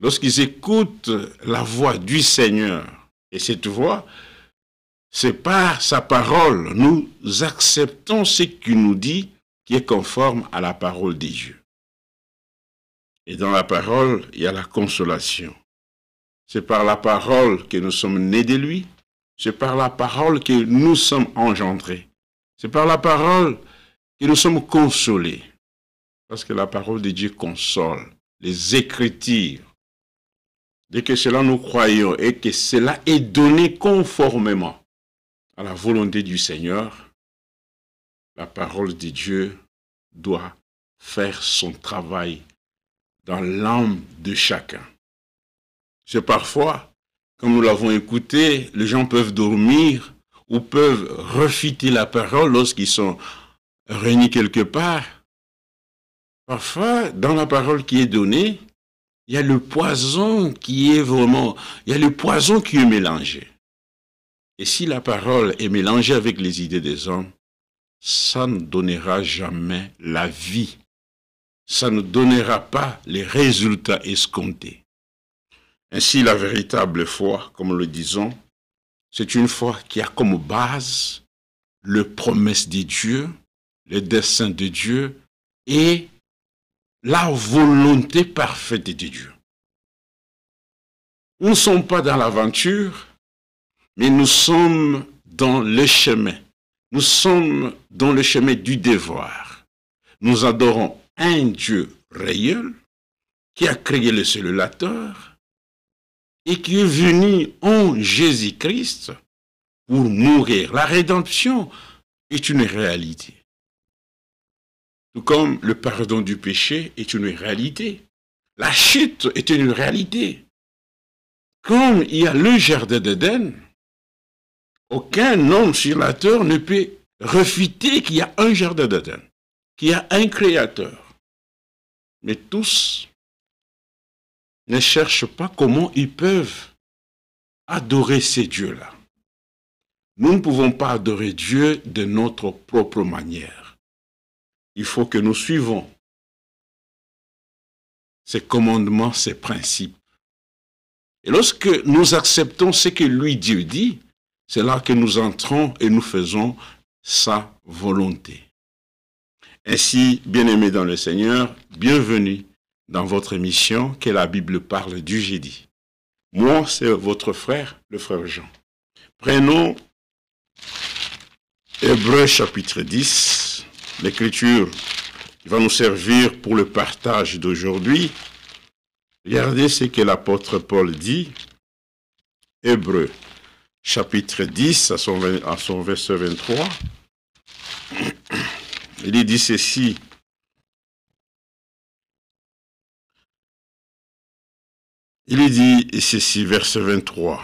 lorsqu'ils écoutent la voix du Seigneur, et cette voix, c'est par sa parole, nous acceptons ce qu'il nous dit qui est conforme à la parole de Dieu. Et dans la parole, il y a la consolation. C'est par la parole que nous sommes nés de lui. C'est par la parole que nous sommes engendrés. C'est par la parole que nous sommes consolés. Parce que la parole de Dieu console. Les Écritures. Dès que cela nous croyons et que cela est donné conformément à la volonté du Seigneur, la parole de Dieu doit faire son travail dans l'âme de chacun. C'est parfois, comme nous l'avons écouté, les gens peuvent dormir ou peuvent refuter la parole lorsqu'ils sont réunis quelque part. Parfois, dans la parole qui est donnée, il y a le poison qui est vraiment, il y a le poison qui est mélangé. Et si la parole est mélangée avec les idées des hommes, ça ne donnera jamais la vie. Ça ne donnera pas les résultats escomptés. Ainsi, la véritable foi, comme nous le disons, c'est une foi qui a comme base les promesses de Dieu, les desseins de Dieu et la volonté parfaite de Dieu. Nous ne sommes pas dans l'aventure, mais nous sommes dans le chemin. Nous sommes dans le chemin du devoir. Nous adorons un Dieu réel qui a créé le cellulateur et qui est venu en Jésus-Christ pour mourir. La rédemption est une réalité. Tout comme le pardon du péché est une réalité. La chute est une réalité. Comme il y a le jardin d'Éden, aucun homme sur la terre ne peut refuter qu'il y a un jardin d'Éden, qu'il y a un créateur. Mais tous ne cherchent pas comment ils peuvent adorer ces dieux-là. Nous ne pouvons pas adorer Dieu de notre propre manière. Il faut que nous suivons ses commandements, ses principes. Et lorsque nous acceptons ce que lui, Dieu dit, c'est là que nous entrons et nous faisons sa volonté. Ainsi, bien-aimés dans le Seigneur, bienvenue dans votre émission que la Bible parle du jeudi. Moi, c'est votre frère, le frère Jean. Prenons Hébreux chapitre 10, l'écriture qui va nous servir pour le partage d'aujourd'hui. Regardez ce que l'apôtre Paul dit. Hébreux chapitre 10 à son verset 23. Il dit ceci. Il dit ceci, verset 23.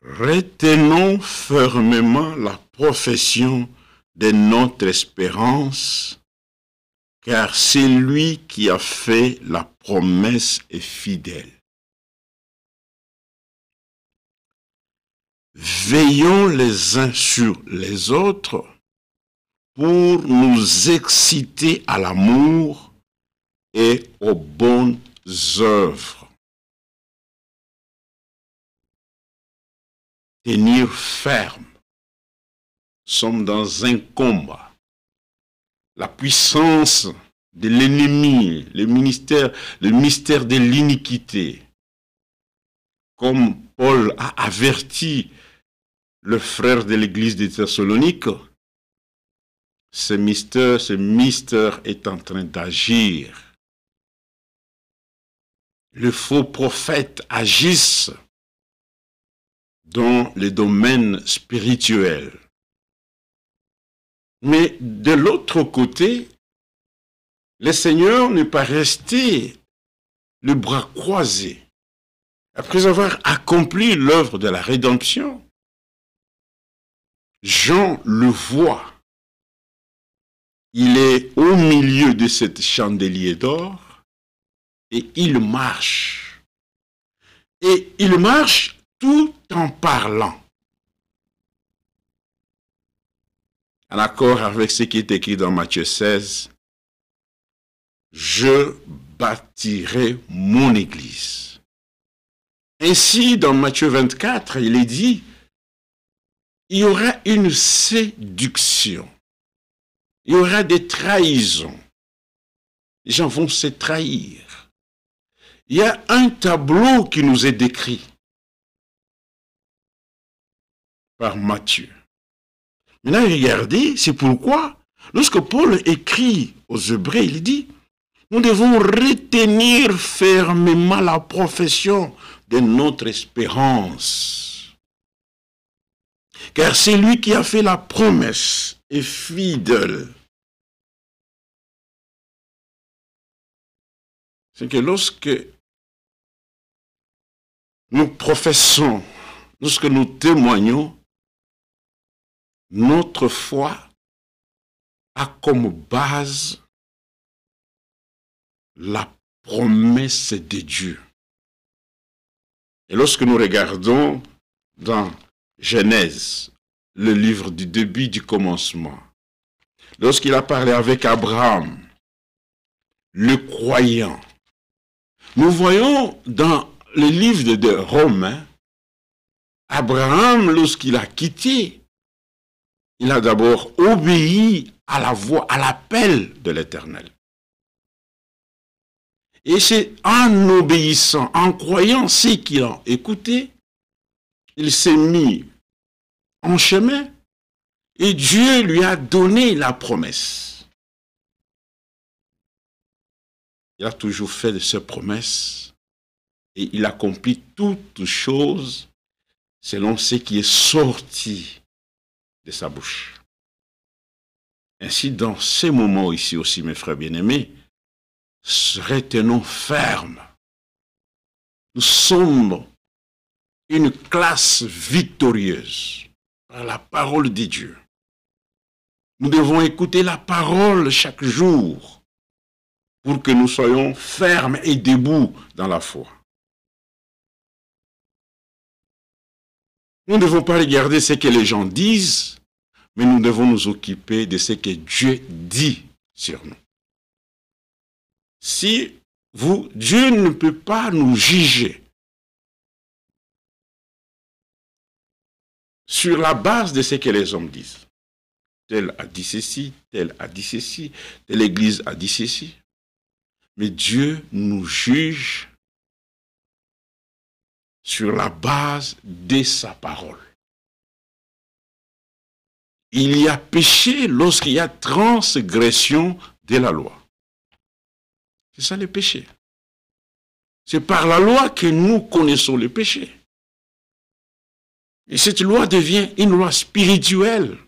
Retenons fermement la profession de notre espérance, car c'est lui qui a fait la promesse est fidèle. Veillons les uns sur les autres pour nous exciter à l'amour et aux bonnes œuvres. Tenir ferme. Nous sommes dans un combat. La puissance de l'ennemi, le mystère de l'iniquité. Comme Paul a averti le frère de l'église de Thessalonique, ce mystère est en train d'agir. Les faux prophètes agissent dans les domaines spirituels. Mais de l'autre côté, le Seigneur n'est pas resté le bras croisé. Après avoir accompli l'œuvre de la rédemption, Jean le voit. Il est au milieu de cet chandelier d'or et il marche. Et il marche tout en parlant. En accord avec ce qui est écrit dans Matthieu 16, je bâtirai mon église. Ainsi, dans Matthieu 24, il est dit, il y aura une séduction. Il y aura des trahisons. Les gens vont se trahir. Il y a un tableau qui nous est décrit par Matthieu. Maintenant, regardez, c'est pourquoi, lorsque Paul écrit aux Hébreux, il dit, nous devons retenir fermement la profession de notre espérance. Car c'est lui qui a fait la promesse est fidèle. C'est que lorsque nous professons, lorsque nous témoignons, notre foi a comme base la promesse de Dieu. Et lorsque nous regardons dans Genèse, le livre du début du commencement, lorsqu'il a parlé avec Abraham, le croyant, nous voyons dans le livre de Romains, Abraham, lorsqu'il a quitté, il a d'abord obéi à la voix, à l'appel de l'Éternel. Et c'est en obéissant, en croyant ce qu'il a écouté, il s'est mis en chemin et Dieu lui a donné la promesse. Il a toujours fait de ses promesses et il accomplit toutes choses selon ce qui est sorti de sa bouche. Ainsi, dans ces moments ici aussi, mes frères bien-aimés, retenons ferme. Nous sommes une classe victorieuse par la parole de Dieu. Nous devons écouter la parole chaque jour pour que nous soyons fermes et debout dans la foi. Nous ne devons pas regarder ce que les gens disent, mais nous devons nous occuper de ce que Dieu dit sur nous. Si Dieu ne peut pas nous juger sur la base de ce que les hommes disent. Tel a dit ceci, tel a dit ceci, telle église a dit ceci. Mais Dieu nous juge sur la base de sa parole. Il y a péché lorsqu'il y a transgression de la loi. C'est ça le péché. C'est par la loi que nous connaissons le péché. Et cette loi devient une loi spirituelle.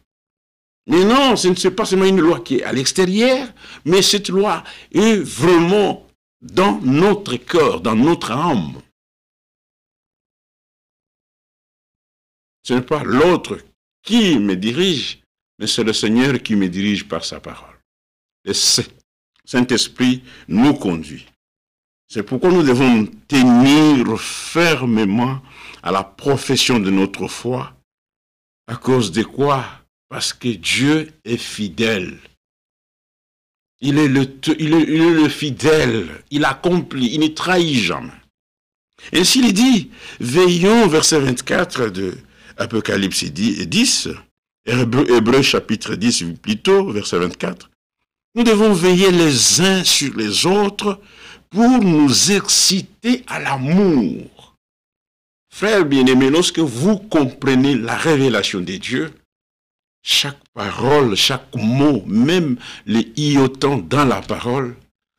Mais non, ce n'est pas seulement une loi qui est à l'extérieur, mais cette loi est vraiment dans notre cœur, dans notre âme. Ce n'est pas l'autre qui me dirige, mais c'est le Seigneur qui me dirige par sa parole. Le Saint-Esprit nous conduit. C'est pourquoi nous devons tenir fermement à la profession de notre foi. À cause de quoi? Parce que Dieu est fidèle. Il est le fidèle. Il accomplit, il ne trahit jamais. Ainsi il dit, veillons, verset 24 de Apocalypse 10, Hébreux chapitre 10 plutôt, verset 24. Nous devons veiller les uns sur les autres pour nous exciter à l'amour. Frères bien-aimés, lorsque vous comprenez la révélation de Dieu, chaque parole, chaque mot, même les iotants dans la parole,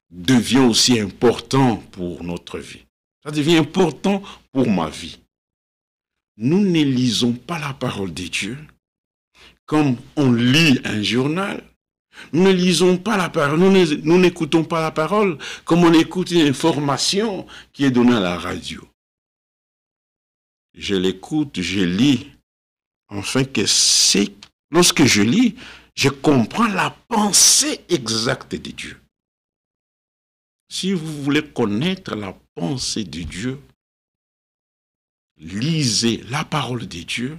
devient aussi important pour notre vie. Ça devient important pour ma vie. Nous ne lisons pas la parole de Dieu comme on lit un journal. Nous ne lisons pas la parole, nous n'écoutons pas la parole comme on écoute une information qui est donnée à la radio. Je l'écoute, je lis, afin que lorsque je lis, je comprends la pensée exacte de Dieu. Si vous voulez connaître la pensée de Dieu, lisez la parole de Dieu,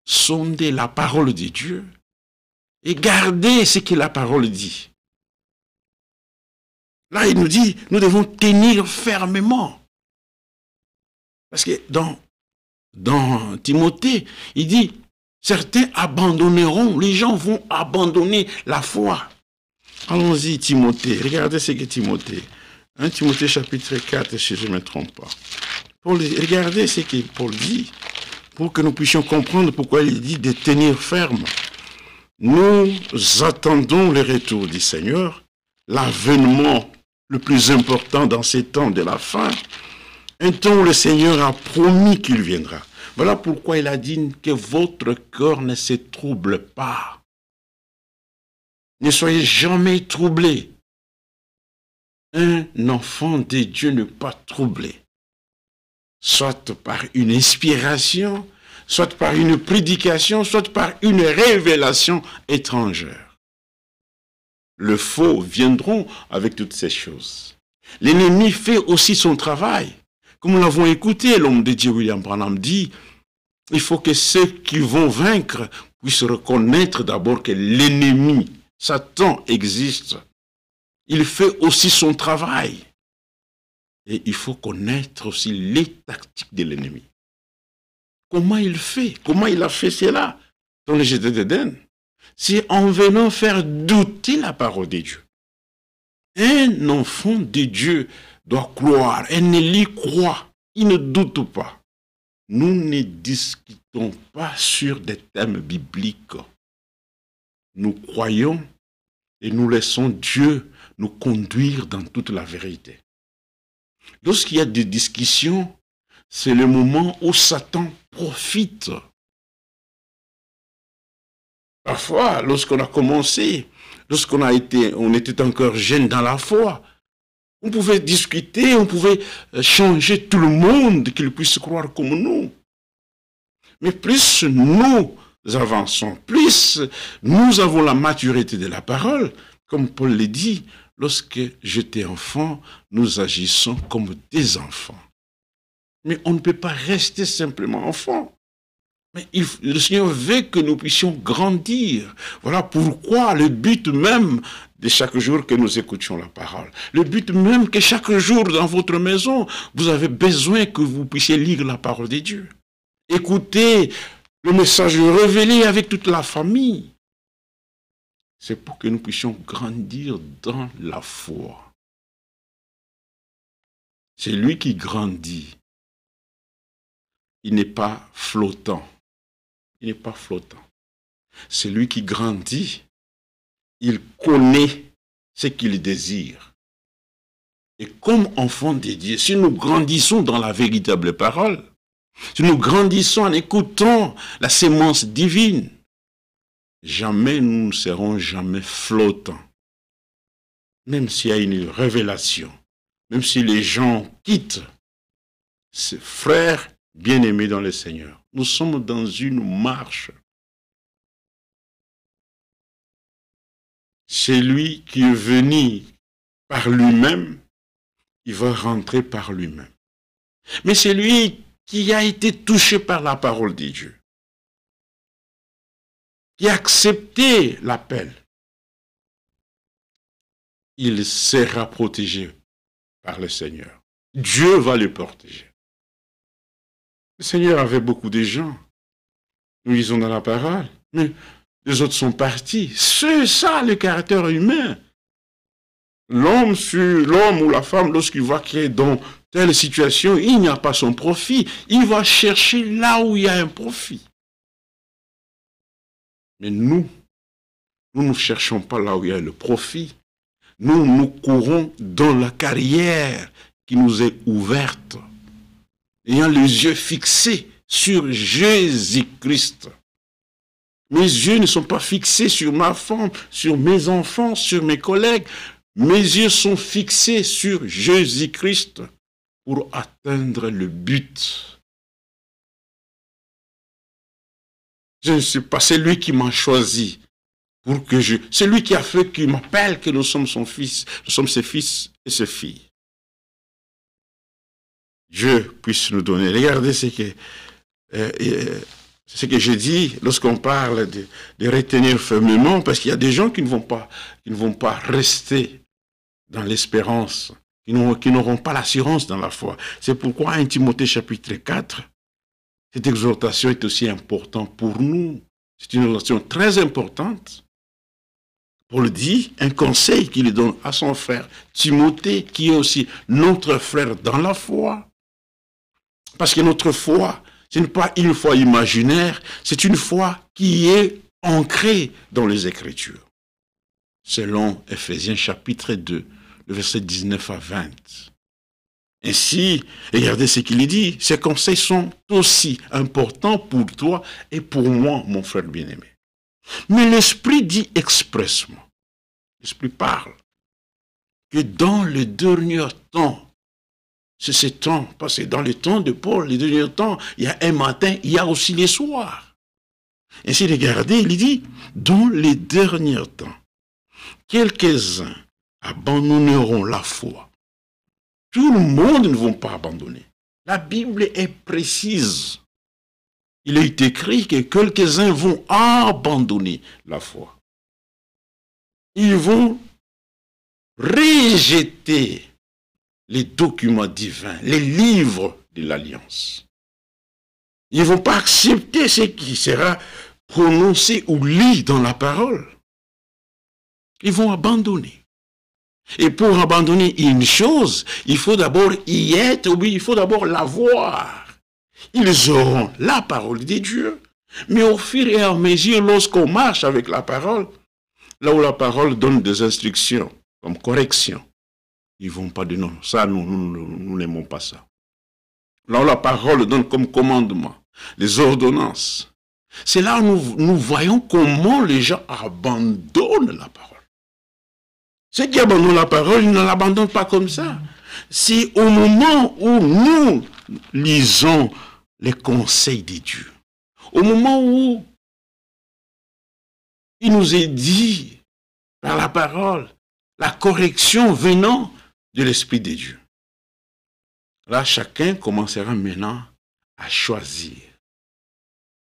sondez la parole de Dieu, et gardez ce que la parole dit. Là, il nous dit, nous devons tenir fermement. Parce que dans Timothée, il dit, certains abandonneront, les gens vont abandonner la foi. Allons-y, Timothée. Regardez ce que Timothée. 1 Timothée chapitre 4, si je ne me trompe pas. Regardez ce que Paul dit, pour que nous puissions comprendre pourquoi il dit de tenir ferme. Nous attendons le retour du Seigneur, l'avènement le plus important dans ces temps de la fin, un temps où le Seigneur a promis qu'il viendra. Voilà pourquoi il a dit que votre cœur ne se trouble pas. Ne soyez jamais troublés. Un enfant de Dieu n'est pas troublé. Soit par une inspiration, soit par une prédication, soit par une révélation étrangère. Le faux viendront avec toutes ces choses. L'ennemi fait aussi son travail. Comme nous l'avons écouté, l'homme de Dieu William Branham dit, il faut que ceux qui vont vaincre puissent reconnaître d'abord que l'ennemi, Satan, existe. Il fait aussi son travail. Et il faut connaître aussi les tactiques de l'ennemi. Comment il fait? Comment il a fait cela dans le jardin d'Éden? C'est en venant faire douter la parole de Dieu. Un enfant de Dieu doit croire. Un élu croit. Il ne doute pas. Nous ne discutons pas sur des thèmes bibliques. Nous croyons et nous laissons Dieu nous conduire dans toute la vérité. Lorsqu'il y a des discussions, c'est le moment où Satan profite. Parfois, lorsqu'on a commencé, on était encore jeune dans la foi, on pouvait discuter, on pouvait changer tout le monde, qu'il puisse croire comme nous. Mais plus nous avançons, plus nous avons la maturité de la parole, comme Paul le dit, lorsque j'étais enfant, nous agissons comme des enfants. Mais on ne peut pas rester simplement enfant. Mais le Seigneur veut que nous puissions grandir. Voilà pourquoi le but même de chaque jour que nous écoutions la parole, le but même que chaque jour dans votre maison, vous avez besoin que vous puissiez lire la parole de Dieu. Écoutez le message révélé avec toute la famille. C'est pour que nous puissions grandir dans la foi. C'est lui qui grandit. Il n'est pas flottant. Il n'est pas flottant. C'est lui qui grandit. Il connaît ce qu'il désire. Et comme enfant de Dieu, si nous grandissons dans la véritable parole, si nous grandissons en écoutant la sémence divine, jamais nous ne serons jamais flottants. Même s'il y a une révélation, même si les gens quittent ces frères bien-aimés dans le Seigneur, nous sommes dans une marche. C'est lui qui est venu par lui-même, il va rentrer par lui-même. Mais c'est lui qui a été touché par la parole de Dieu, qui a accepté l'appel. Il sera protégé par le Seigneur. Dieu va le protéger. Le Seigneur avait beaucoup de gens. Nous lisons dans la parole, mais les autres sont partis. C'est ça le caractère humain. L'homme ou la femme, lorsqu'il voit qu'il est dans telle situation, il n'y a pas son profit. Il va chercher là où il y a un profit. Mais nous ne cherchons pas là où il y a le profit. Nous courons dans la carrière qui nous est ouverte, ayant les yeux fixés sur Jésus-Christ. Mes yeux ne sont pas fixés sur ma femme, sur mes enfants, sur mes collègues. Mes yeux sont fixés sur Jésus-Christ pour atteindre le but. Je ne sais pas, c'est lui qui m'a choisi pour que c'est lui qui a fait qu'il m'appelle que nous sommes son fils, nous sommes ses fils et ses filles. Dieu puisse nous donner. Regardez ce que je dis lorsqu'on parle de retenir fermement, parce qu'il y a des gens qui ne vont pas rester dans l'espérance, qui n'auront pas l'assurance dans la foi. C'est pourquoi 1 Timothée chapitre 4, cette exhortation est aussi importante pour nous. C'est une exhortation très importante. Paul dit, un conseil qu'il donne à son frère Timothée, qui est aussi notre frère dans la foi. Parce que notre foi, ce n'est pas une foi imaginaire, c'est une foi qui est ancrée dans les Écritures. Selon Ephésiens chapitre 2, le verset 19 à 20. Ainsi, regardez ce qu'il dit, ces conseils sont aussi importants pour toi et pour moi, mon frère bien-aimé. Mais l'Esprit dit expressement, l'Esprit parle, que dans le dernier temps, c'est ce temps, parce que dans le temps de Paul, les derniers temps, il y a un matin, il y a aussi les soirs. Ainsi, regardez, il dit, dans les derniers temps, quelques-uns abandonneront la foi. Tout le monde ne va pas abandonner. La Bible est précise. Il est écrit que quelques-uns vont abandonner la foi. Ils vont rejeter les documents divins, les livres de l'Alliance. Ils ne vont pas accepter ce qui sera prononcé ou lu dans la parole. Ils vont abandonner. Et pour abandonner une chose, il faut d'abord y être, ou il faut d'abord la voir. Ils auront la parole de Dieu. Mais au fur et à mesure, lorsqu'on marche avec la parole, là où la parole donne des instructions, comme correction, ils ne vont pas dire non, ça nous n'aimons pas ça. Là où la parole donne comme commandement, les ordonnances, c'est là où nous voyons comment les gens abandonnent la parole. Ceux qui abandonnent la parole, ils ne l'abandonnent pas comme ça. C'est au moment où nous lisons les conseils de Dieu, au moment où il nous est dit par la parole, la correction venant de l'Esprit de Dieu. Là, chacun commencera maintenant à choisir.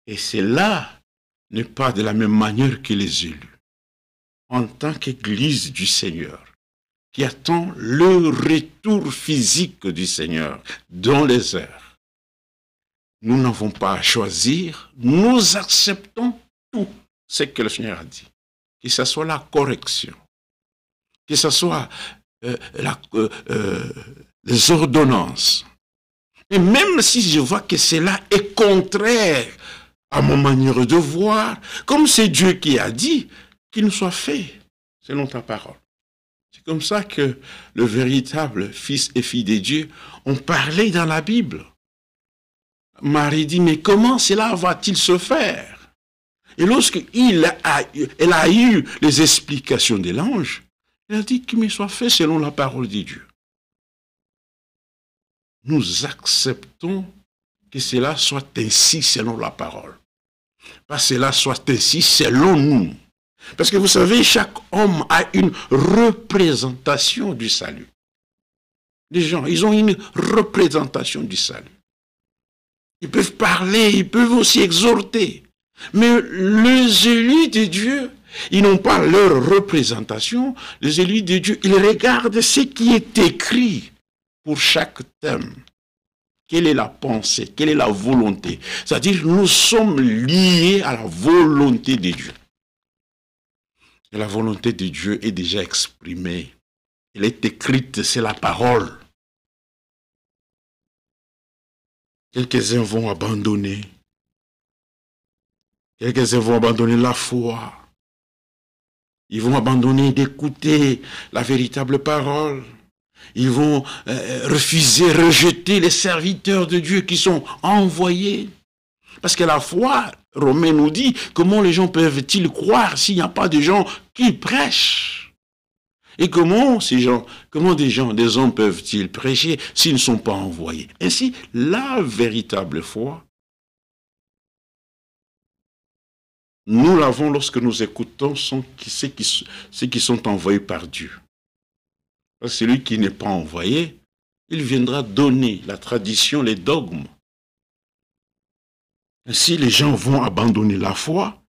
Et cela n'est pas de la même manière que les élus. En tant qu'Église du Seigneur, qui attend le retour physique du Seigneur dans les airs. Nous n'avons pas à choisir, nous acceptons tout ce que le Seigneur a dit. Que ce soit la correction, que ce soit les ordonnances. Et même si je vois que cela est contraire à ma manière de voir, comme c'est Dieu qui a dit, qu'il nous soit fait selon ta parole. C'est comme ça que le véritable fils et fille de Dieu ont parlé dans la Bible. Marie dit, mais comment cela va-t-il se faire? Et lorsqu'elle a eu les explications de l'ange, elle a dit qu'il me soit fait selon la parole de Dieu. Nous acceptons que cela soit ainsi selon la parole. Pas que cela soit ainsi selon nous. Parce que vous savez, chaque homme a une représentation du salut. Les gens, ils ont une représentation du salut. Ils peuvent parler, ils peuvent aussi exhorter. Mais les élus de Dieu, ils n'ont pas leur représentation. Les élus de Dieu, ils regardent ce qui est écrit pour chaque thème. Quelle est la pensée? Quelle est la volonté? C'est-à-dire, nous sommes liés à la volonté de Dieu. Et la volonté de Dieu est déjà exprimée. Elle est écrite, c'est la parole. Quelques-uns vont abandonner. Quelques-uns vont abandonner la foi. Ils vont abandonner d'écouter la véritable parole. Ils vont refuser, rejeter les serviteurs de Dieu qui sont envoyés. Parce que la foi, Romain nous dit, comment les gens peuvent-ils croire s'il n'y a pas de gens qui prêchent? Et comment des hommes peuvent-ils prêcher s'ils ne sont pas envoyés? Ainsi, la véritable foi, nous l'avons lorsque nous écoutons ceux qui sont envoyés par Dieu. Parce que celui qui n'est pas envoyé, il viendra donner la tradition, les dogmes. Ainsi, les gens vont abandonner la foi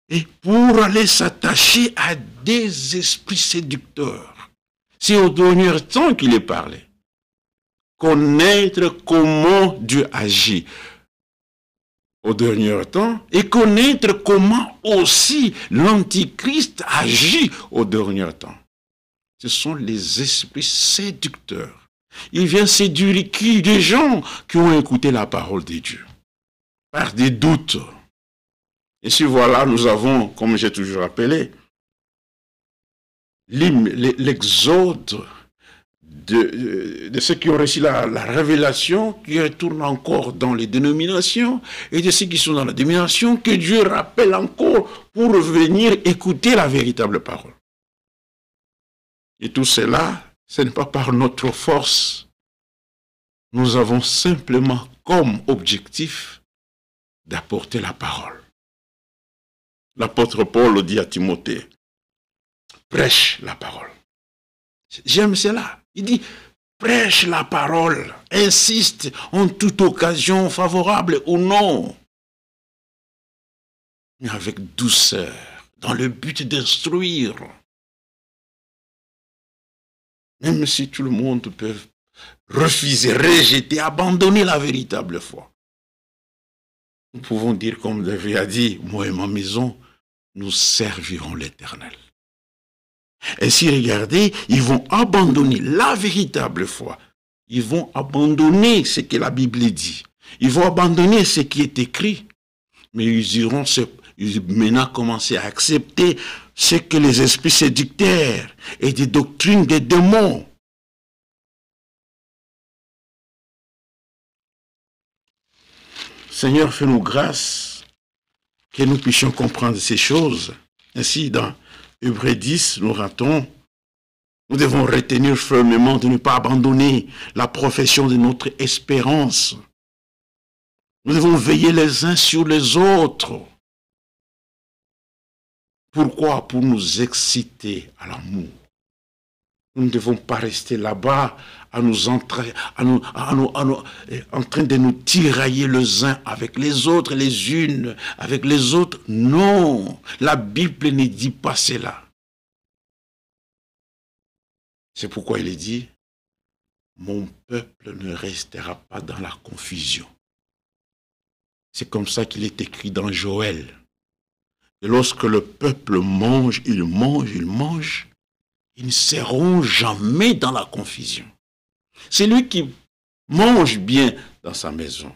et pour aller s'attacher à des esprits séducteurs. C'est au dernier temps qu'il est parlé. Connaître comment Dieu agit au dernier temps et connaître comment aussi l'Antichrist agit au dernier temps. Ce sont les esprits séducteurs. Il vient séduire qui? Des gens qui ont écouté la parole de Dieu par des doutes. Et si voilà, nous avons, comme j'ai toujours appelé, l'exode de ceux qui ont reçu la révélation, qui retournent encore dans les dénominations, et de ceux qui sont dans la dénomination, que Dieu rappelle encore pour venir écouter la véritable parole. Et tout cela, ce n'est pas par notre force. Nous avons simplement comme objectif d'apporter la parole. L'apôtre Paul dit à Timothée, prêche la parole. J'aime cela. Il dit, prêche la parole, insiste en toute occasion favorable ou non, mais avec douceur, dans le but d'instruire. Même si tout le monde peut refuser, rejeter, abandonner la véritable foi. Nous pouvons dire comme David a dit, moi et ma maison, nous servirons l'Éternel. Ainsi, regardez, ils vont abandonner la véritable foi. Ils vont abandonner ce que la Bible dit. Ils vont abandonner ce qui est écrit. Mais ils maintenant commencer à accepter ce que les esprits séducteurs et des doctrines des démons. Seigneur, fais-nous grâce que nous puissions comprendre ces choses. Ainsi, dans Hébreux 10, nous devons retenir fermement de ne pas abandonner la profession de notre espérance. Nous devons veiller les uns sur les autres. Pourquoi? Pour nous exciter à l'amour. Nous ne devons pas rester là-bas en train de nous tirailler les uns avec les autres, les unes avec les autres. Non, la Bible ne dit pas cela. C'est pourquoi il est dit, mon peuple ne restera pas dans la confusion. C'est comme ça qu'il est écrit dans Joël. Et lorsque le peuple mange, il ne seront jamais dans la confusion. C'est lui qui mange bien dans sa maison.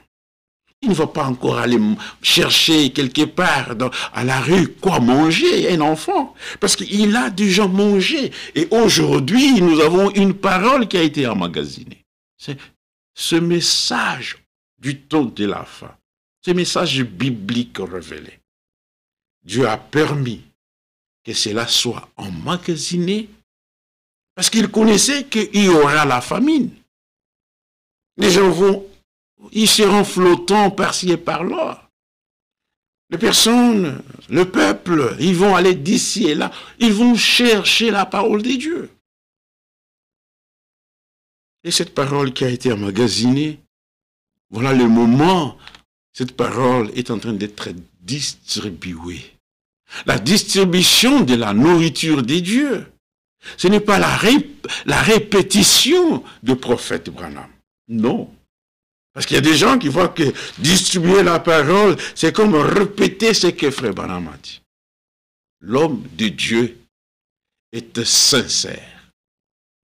Il ne va pas encore aller chercher quelque part à la rue quoi manger, un enfant. Parce qu'il a déjà mangé. Et aujourd'hui, nous avons une parole qui a été emmagasinée. C'est ce message du temps de la fin. Ce message biblique révélé. Dieu a permis que cela soit emmagasiné parce qu'il connaissait qu'il y aura la famine. Les gens ils seront flottants par-ci et par-là. Les personnes, le peuple, ils vont aller d'ici et là. Ils vont chercher la parole de Dieu. Et cette parole qui a été emmagasinée, voilà le moment, cette parole est en train d'être distribuée. La distribution de la nourriture des dieux. Ce n'est pas la répétition du prophète Branham. Non. Parce qu'il y a des gens qui voient que distribuer la parole, c'est comme répéter ce que Frère Branham a dit. L'homme de Dieu est sincère,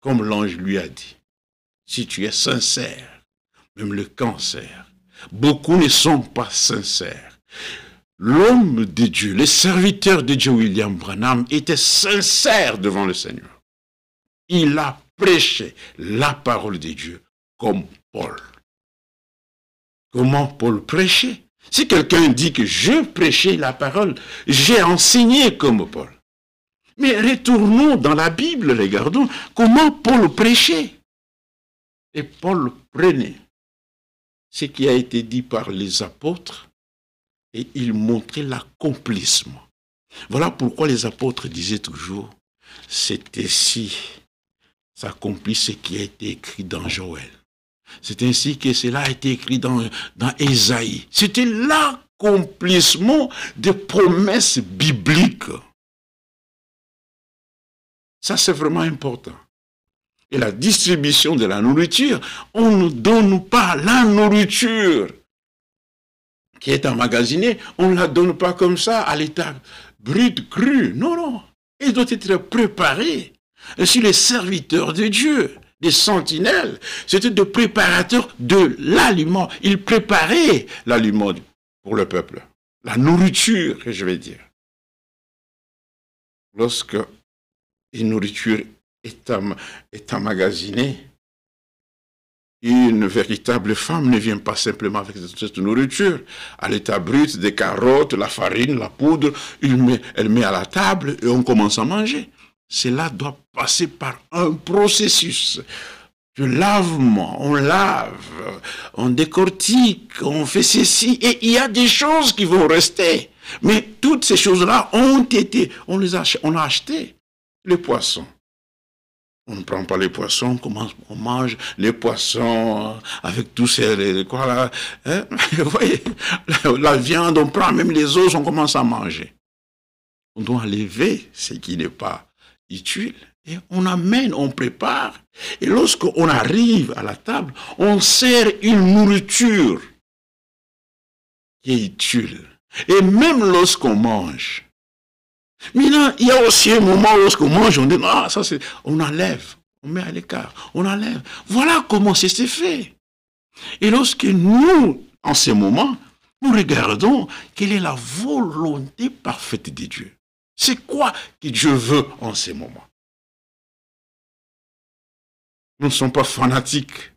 comme l'ange lui a dit. Si tu es sincère, même le cancer, beaucoup ne sont pas sincères. L'homme de Dieu, le serviteur de Dieu, William Branham, était sincère devant le Seigneur. Il a prêché la parole de Dieu comme Paul. Comment Paul prêchait? Si quelqu'un dit que je prêchais la parole, j'ai enseigné comme Paul. Mais retournons dans la Bible, regardons comment Paul prêchait. Et Paul prenait ce qui a été dit par les apôtres et il montrait l'accomplissement. Voilà pourquoi les apôtres disaient toujours, c'est ainsi s'accomplit ce qui a été écrit dans Joël. C'est ainsi que cela a été écrit dans Ésaïe. C'était l'accomplissement des promesses bibliques. Ça, c'est vraiment important. et la distribution de la nourriture, on ne donne pas la nourriture qui est emmagasinée, on ne la donne pas comme ça à l'état brut, cru. Non, non. Elle doit être préparée. Ainsi, les serviteurs de Dieu, des sentinelles, c'était des préparateurs de l'aliment. Ils préparaient l'aliment pour le peuple. La nourriture, je vais dire. Lorsque une nourriture est emmagasinée, une véritable femme ne vient pas simplement avec cette nourriture. À l'état brut, des carottes, la farine, la poudre, elle met à la table et on commence à manger. Cela doit passer par un processus de lavement. On lave, on décortique, on fait ceci. Et il y a des choses qui vont rester. Mais toutes ces choses-là ont été, on a acheté. Les poissons. On ne prend pas les poissons, on mange les poissons avec tous ces... Quoi là, hein? Vous voyez, la viande, on prend même les os, on commence à manger. On doit enlever ce qui n'est pas utile. Et on amène, on prépare. Et lorsqu'on arrive à la table, on sert une nourriture qui est utile. Et même lorsqu'on mange, maintenant, il y a aussi un moment où lorsqu'on mange, on dit, ah, ça c'est, on enlève, on met à l'écart, on enlève. Voilà comment c'est fait. Et lorsque nous, en ces moments, nous regardons quelle est la volonté parfaite de Dieu. C'est quoi que Dieu veut en ces moments? Nous ne sommes pas fanatiques,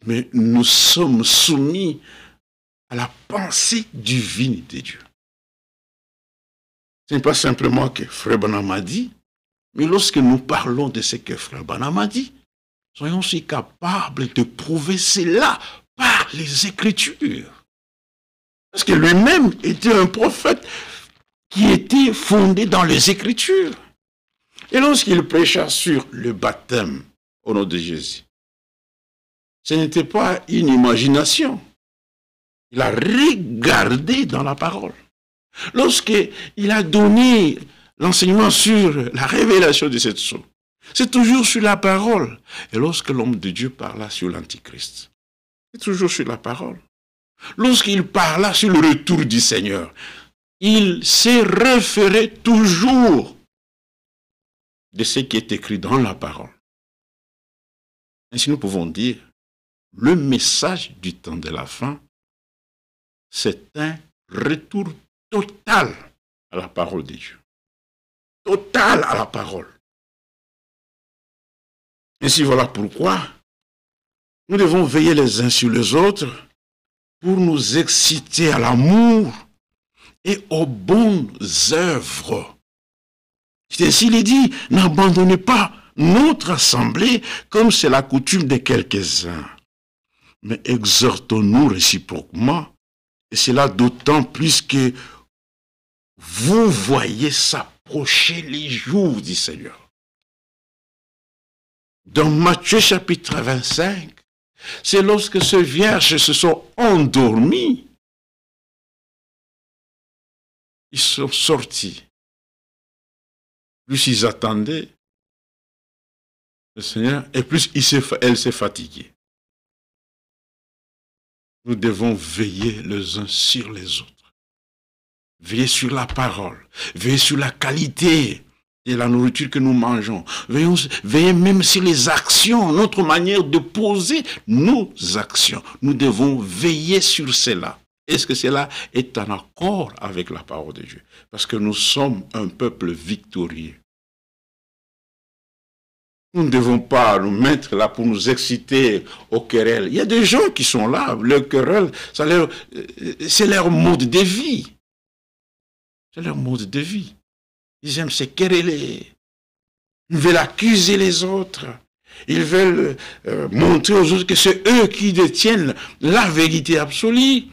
mais nous sommes soumis à la pensée divine de Dieu. Ce n'est pas simplement que Frère Branham a dit, mais lorsque nous parlons de ce que Frère Branham a dit, soyons aussi capables de prouver cela par les Écritures. Parce que lui-même était un prophète qui était fondé dans les Écritures. Et lorsqu'il prêcha sur le baptême au nom de Jésus, ce n'était pas une imagination. Il a regardé dans la parole. Lorsqu'il a donné l'enseignement sur la révélation de cette chose, c'est toujours sur la parole. Et lorsque l'homme de Dieu parla sur l'Antichrist, c'est toujours sur la parole. Lorsqu'il parla sur le retour du Seigneur, il s'est référé toujours de ce qui est écrit dans la parole. Ainsi nous pouvons dire, le message du temps de la fin, c'est un retour total à la parole de Dieu. Total à la parole. Ainsi voilà pourquoi nous devons veiller les uns sur les autres pour nous exciter à l'amour et aux bonnes œuvres. C'est ainsi il est dit, n'abandonnez pas notre assemblée comme c'est la coutume de quelques-uns, mais exhortons-nous réciproquement, et cela d'autant plus que vous voyez s'approcher les jours du Seigneur. Dans Matthieu chapitre 25, c'est lorsque ces vierges se sont endormis, ils sont sortis. Plus ils attendaient le Seigneur, et plus elle s'est fatiguée. Nous devons veiller les uns sur les autres. Veiller sur la parole, veiller sur la qualité de la nourriture que nous mangeons. Veillez même sur les actions, notre manière de poser nos actions. Nous devons veiller sur cela. Est-ce que cela est en accord avec la parole de Dieu? Parce que nous sommes un peuple victorieux. Nous ne devons pas nous mettre là pour nous exciter aux querelles. Il y a des gens qui sont là, leurs querelles, c'est leur mode de vie. C'est leur mode de vie. Ils aiment se quereller. Ils veulent accuser les autres. Ils veulent montrer aux autres que c'est eux qui détiennent la vérité absolue.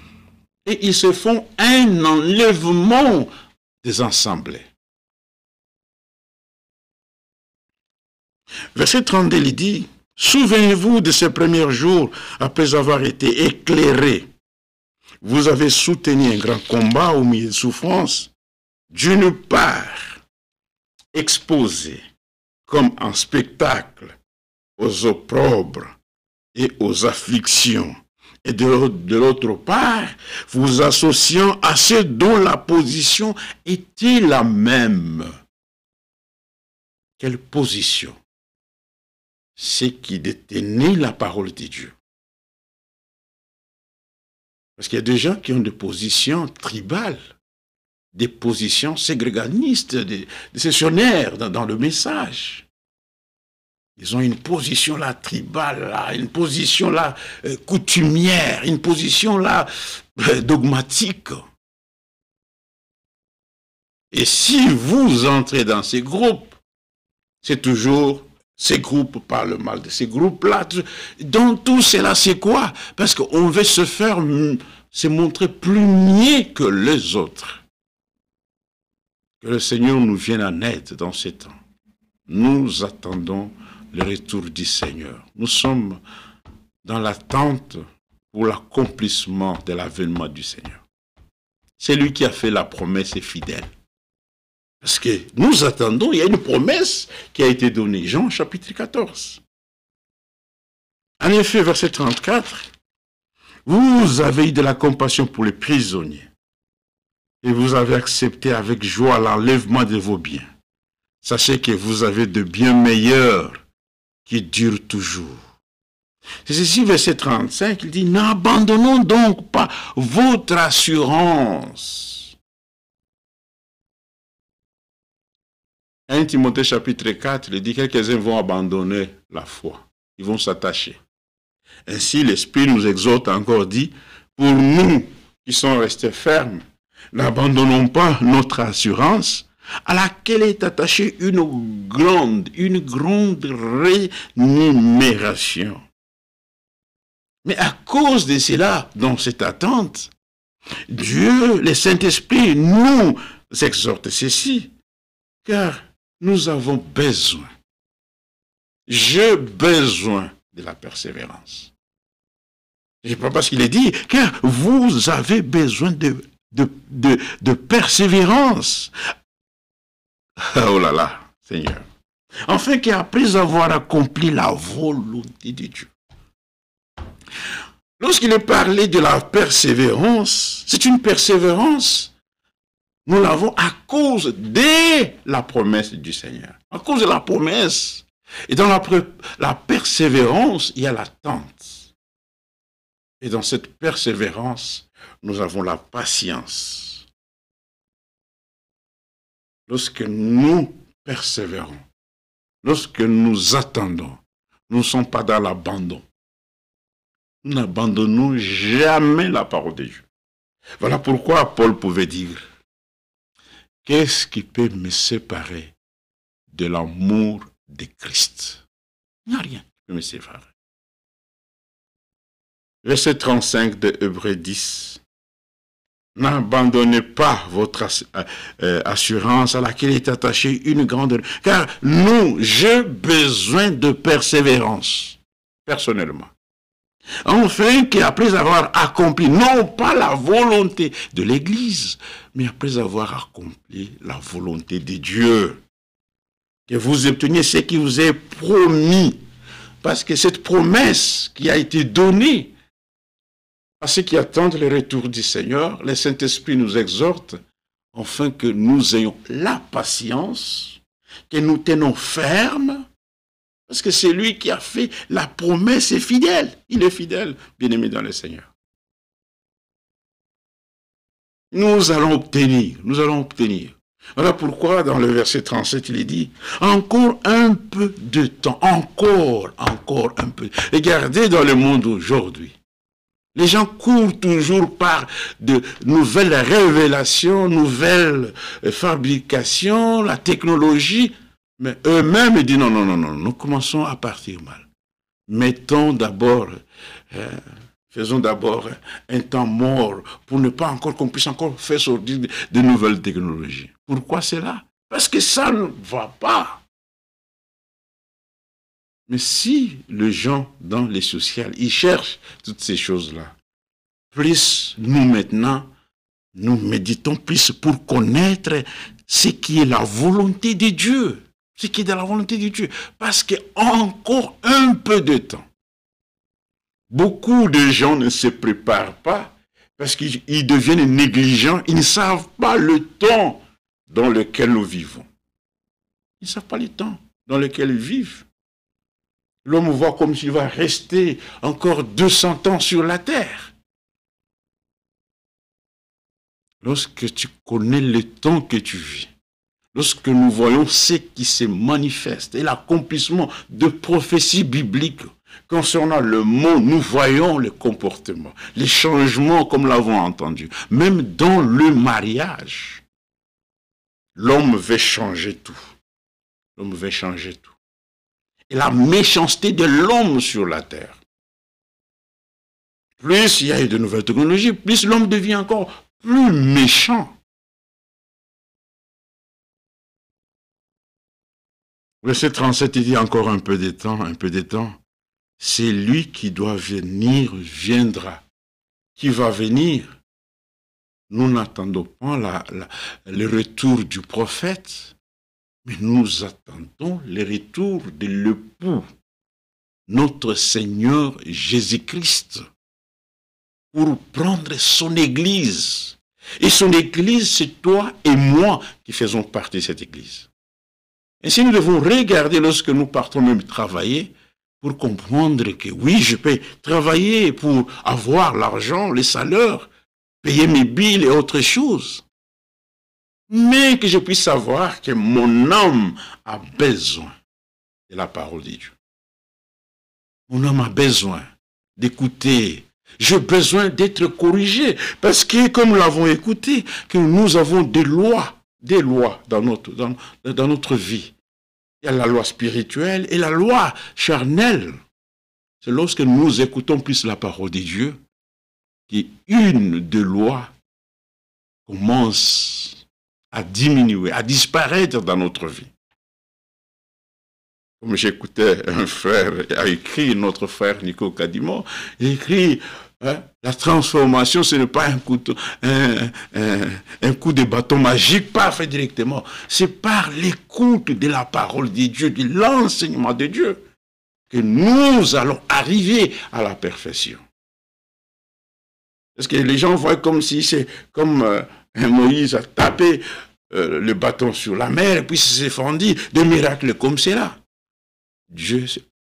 Et ils se font un enlèvement des assemblées. Verset 32, il dit, « Souvenez-vous de ces premiers jours après avoir été éclairés. Vous avez soutenu un grand combat au milieu de souffrances. D'une part, exposé comme un spectacle aux opprobres et aux afflictions. Et de l'autre part, vous associant à ceux dont la position était la même. Quelle position? C'est qui détenaient la parole de Dieu. Parce qu'il y a des gens qui ont des positions tribales, des positions ségréganistes, des sectionnaires dans le message. Ils ont une position là tribale, là, une position là coutumière, une position là dogmatique. Et si vous entrez dans ces groupes, c'est toujours ces groupes parlent mal de ces groupes-là. Dans tout cela, c'est quoi? Parce qu'on veut se montrer plus mieux que les autres. Que le Seigneur nous vienne en aide dans ces temps. Nous attendons le retour du Seigneur. Nous sommes dans l'attente pour l'accomplissement de l'avènement du Seigneur. C'est lui qui a fait la promesse et fidèle. Parce que nous attendons, il y a une promesse qui a été donnée. Jean chapitre 14. En effet, verset 34, vous avez eu de la compassion pour les prisonniers et vous avez accepté avec joie l'enlèvement de vos biens. Sachez que vous avez de biens meilleurs qui durent toujours. C'est ici, verset 35, il dit, n'abandonnons donc pas votre assurance. 1 Timothée chapitre 4, il dit, quelques-uns vont abandonner la foi. Ils vont s'attacher. Ainsi, l'Esprit nous exhorte encore, dit, pour nous qui sommes restés fermes, n'abandonnons pas notre assurance, à laquelle est attachée une grande rémunération. Mais à cause de cela, dans cette attente, Dieu, le Saint-Esprit, nous exhorte ceci, car nous avons besoin. J'ai besoin de la persévérance. Je ne sais pas parce qu'il est dit, car vous avez besoin de persévérance. Oh là là, Seigneur. Enfin qu'après avoir accompli la volonté de Dieu. Lorsqu'il est parlé de la persévérance, c'est une persévérance. Nous l'avons à cause de la promesse du Seigneur. À cause de la promesse. Et dans la persévérance, il y a l'attente. Et dans cette persévérance, nous avons la patience. Lorsque nous persévérons, lorsque nous attendons, nous ne sommes pas dans l'abandon. Nous n'abandonnons jamais la parole de Dieu. Voilà pourquoi Paul pouvait dire, qu'est-ce qui peut me séparer de l'amour de Christ? Il n'y a rien qui peut me séparer. Verset 35 de Hébreux 10. N'abandonnez pas votre assurance à laquelle est attachée une grande... Car j'ai besoin de persévérance, personnellement. Enfin, qu'après avoir accompli, non pas la volonté de l'Église, mais après avoir accompli la volonté de Dieu, que vous obteniez ce qui vous est promis. Parce que cette promesse qui a été donnée à ceux qui attendent le retour du Seigneur, le Saint-Esprit nous exhorte, afin que nous ayons la patience, que nous tenons ferme, parce que c'est lui qui a fait la promesse est fidèle. Il est fidèle, bien-aimé dans le Seigneur. Nous allons obtenir. Voilà pourquoi dans le verset 37, il est dit, encore un peu de temps, encore un peu. Regardez dans le monde aujourd'hui. Les gens courent toujours par de nouvelles révélations, nouvelles fabrications, la technologie, mais eux-mêmes disent non, nous commençons à partir mal. Faisons d'abord un temps mort pour ne pas encore qu'on puisse encore faire sortir de nouvelles technologies. Pourquoi cela? Parce que ça ne va pas. Mais si les gens dans les sociales, ils cherchent toutes ces choses-là, plus nous maintenant, nous méditons plus pour connaître ce qui est la volonté de Dieu. Ce qui est dans la volonté de Dieu. Parce qu'encore un peu de temps, beaucoup de gens ne se préparent pas parce qu'ils deviennent négligents. Ils ne savent pas le temps dans lequel nous vivons. Ils ne savent pas le temps dans lequel ils vivent. L'homme voit comme s'il va rester encore 200 ans sur la terre. Lorsque tu connais le temps que tu vis, lorsque nous voyons ce qui se manifeste et l'accomplissement de prophéties bibliques concernant le monde, nous voyons le comportement, les changements comme nous l'avons entendu. Même dans le mariage, l'homme veut changer tout. L'homme veut changer tout. Et la méchanceté de l'homme sur la terre. Plus il y a de nouvelles technologies, plus l'homme devient encore plus méchant. Verset 37, il dit encore un peu de temps. C'est lui qui doit venir, viendra. Qui va venir? Nous n'attendons pas le retour du prophète, mais nous attendons le retour de l'époux, notre Seigneur Jésus-Christ, pour prendre son Église. Et son Église, c'est toi et moi qui faisons partie de cette Église. Et si nous devons regarder lorsque nous partons même travailler, pour comprendre que oui, je peux travailler pour avoir l'argent, les salaires, payer mes billes et autres choses. Mais que je puisse savoir que mon âme a besoin de la parole de Dieu. Mon âme a besoin d'écouter. J'ai besoin d'être corrigé. Parce que, comme nous l'avons écouté, que nous avons des lois dans notre vie. Il y a la loi spirituelle et la loi charnelle. C'est lorsque nous écoutons plus la parole de Dieu qu'une des lois commence à diminuer, à disparaître dans notre vie. Comme j'écoutais un frère, a écrit, notre frère Nico Kadimo, il écrit, la transformation, ce n'est pas un coup de bâton magique, pas fait directement. C'est par l'écoute de la parole de Dieu, de l'enseignement de Dieu, que nous allons arriver à la perfection. Parce que les gens voient comme si c'est comme Moïse a tapé le bâton sur la mer et puis s'est fendu des miracles comme cela. Dieu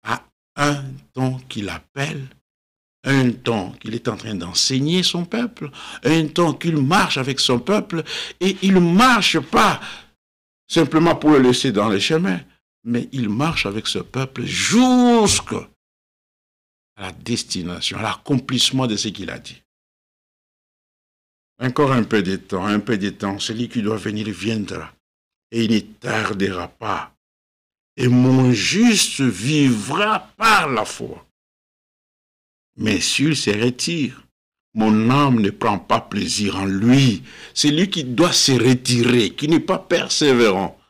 a un temps qu'il appelle, un temps qu'il est en train d'enseigner son peuple, un temps qu'il marche avec son peuple, et il ne marche pas simplement pour le laisser dans les chemins, mais il marche avec ce peuple jusqu'à la destination, à l'accomplissement de ce qu'il a dit. Encore un peu de temps, celui qui doit venir viendra, et il ne tardera pas. Et mon juste vivra par la foi. Mais s'il se retire, mon âme ne prend pas plaisir en lui. C'est lui qui doit se retirer, qui n'est pas persévérant.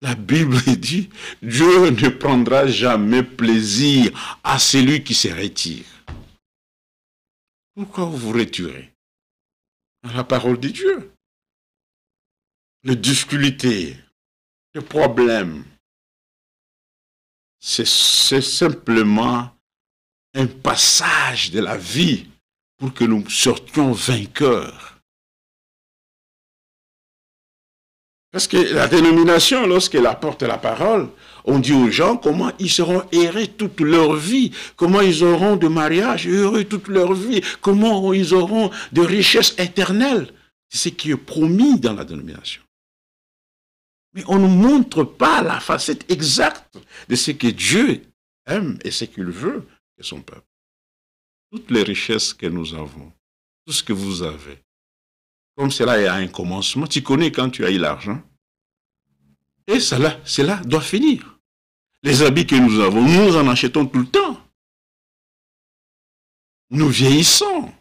La Bible dit, Dieu ne prendra jamais plaisir à celui qui se retire. Pourquoi vous vous retirez? À la parole de Dieu. Les difficultés, les problèmes, c'est simplement un passage de la vie pour que nous sortions vainqueurs. Parce que la dénomination, lorsqu'elle apporte la parole, on dit aux gens comment ils seront errés toute leur vie, comment ils auront de mariage heureux toute leur vie, comment ils auront de richesses éternelles. C'est ce qui est promis dans la dénomination. Mais on ne montre pas la facette exacte de ce que Dieu aime et ce qu'il veut de son peuple. Toutes les richesses que nous avons, tout ce que vous avez, comme cela est à un commencement, tu connais quand tu as eu l'argent, et cela doit finir. Les habits que nous avons, nous en achetons tout le temps. Nous vieillissons.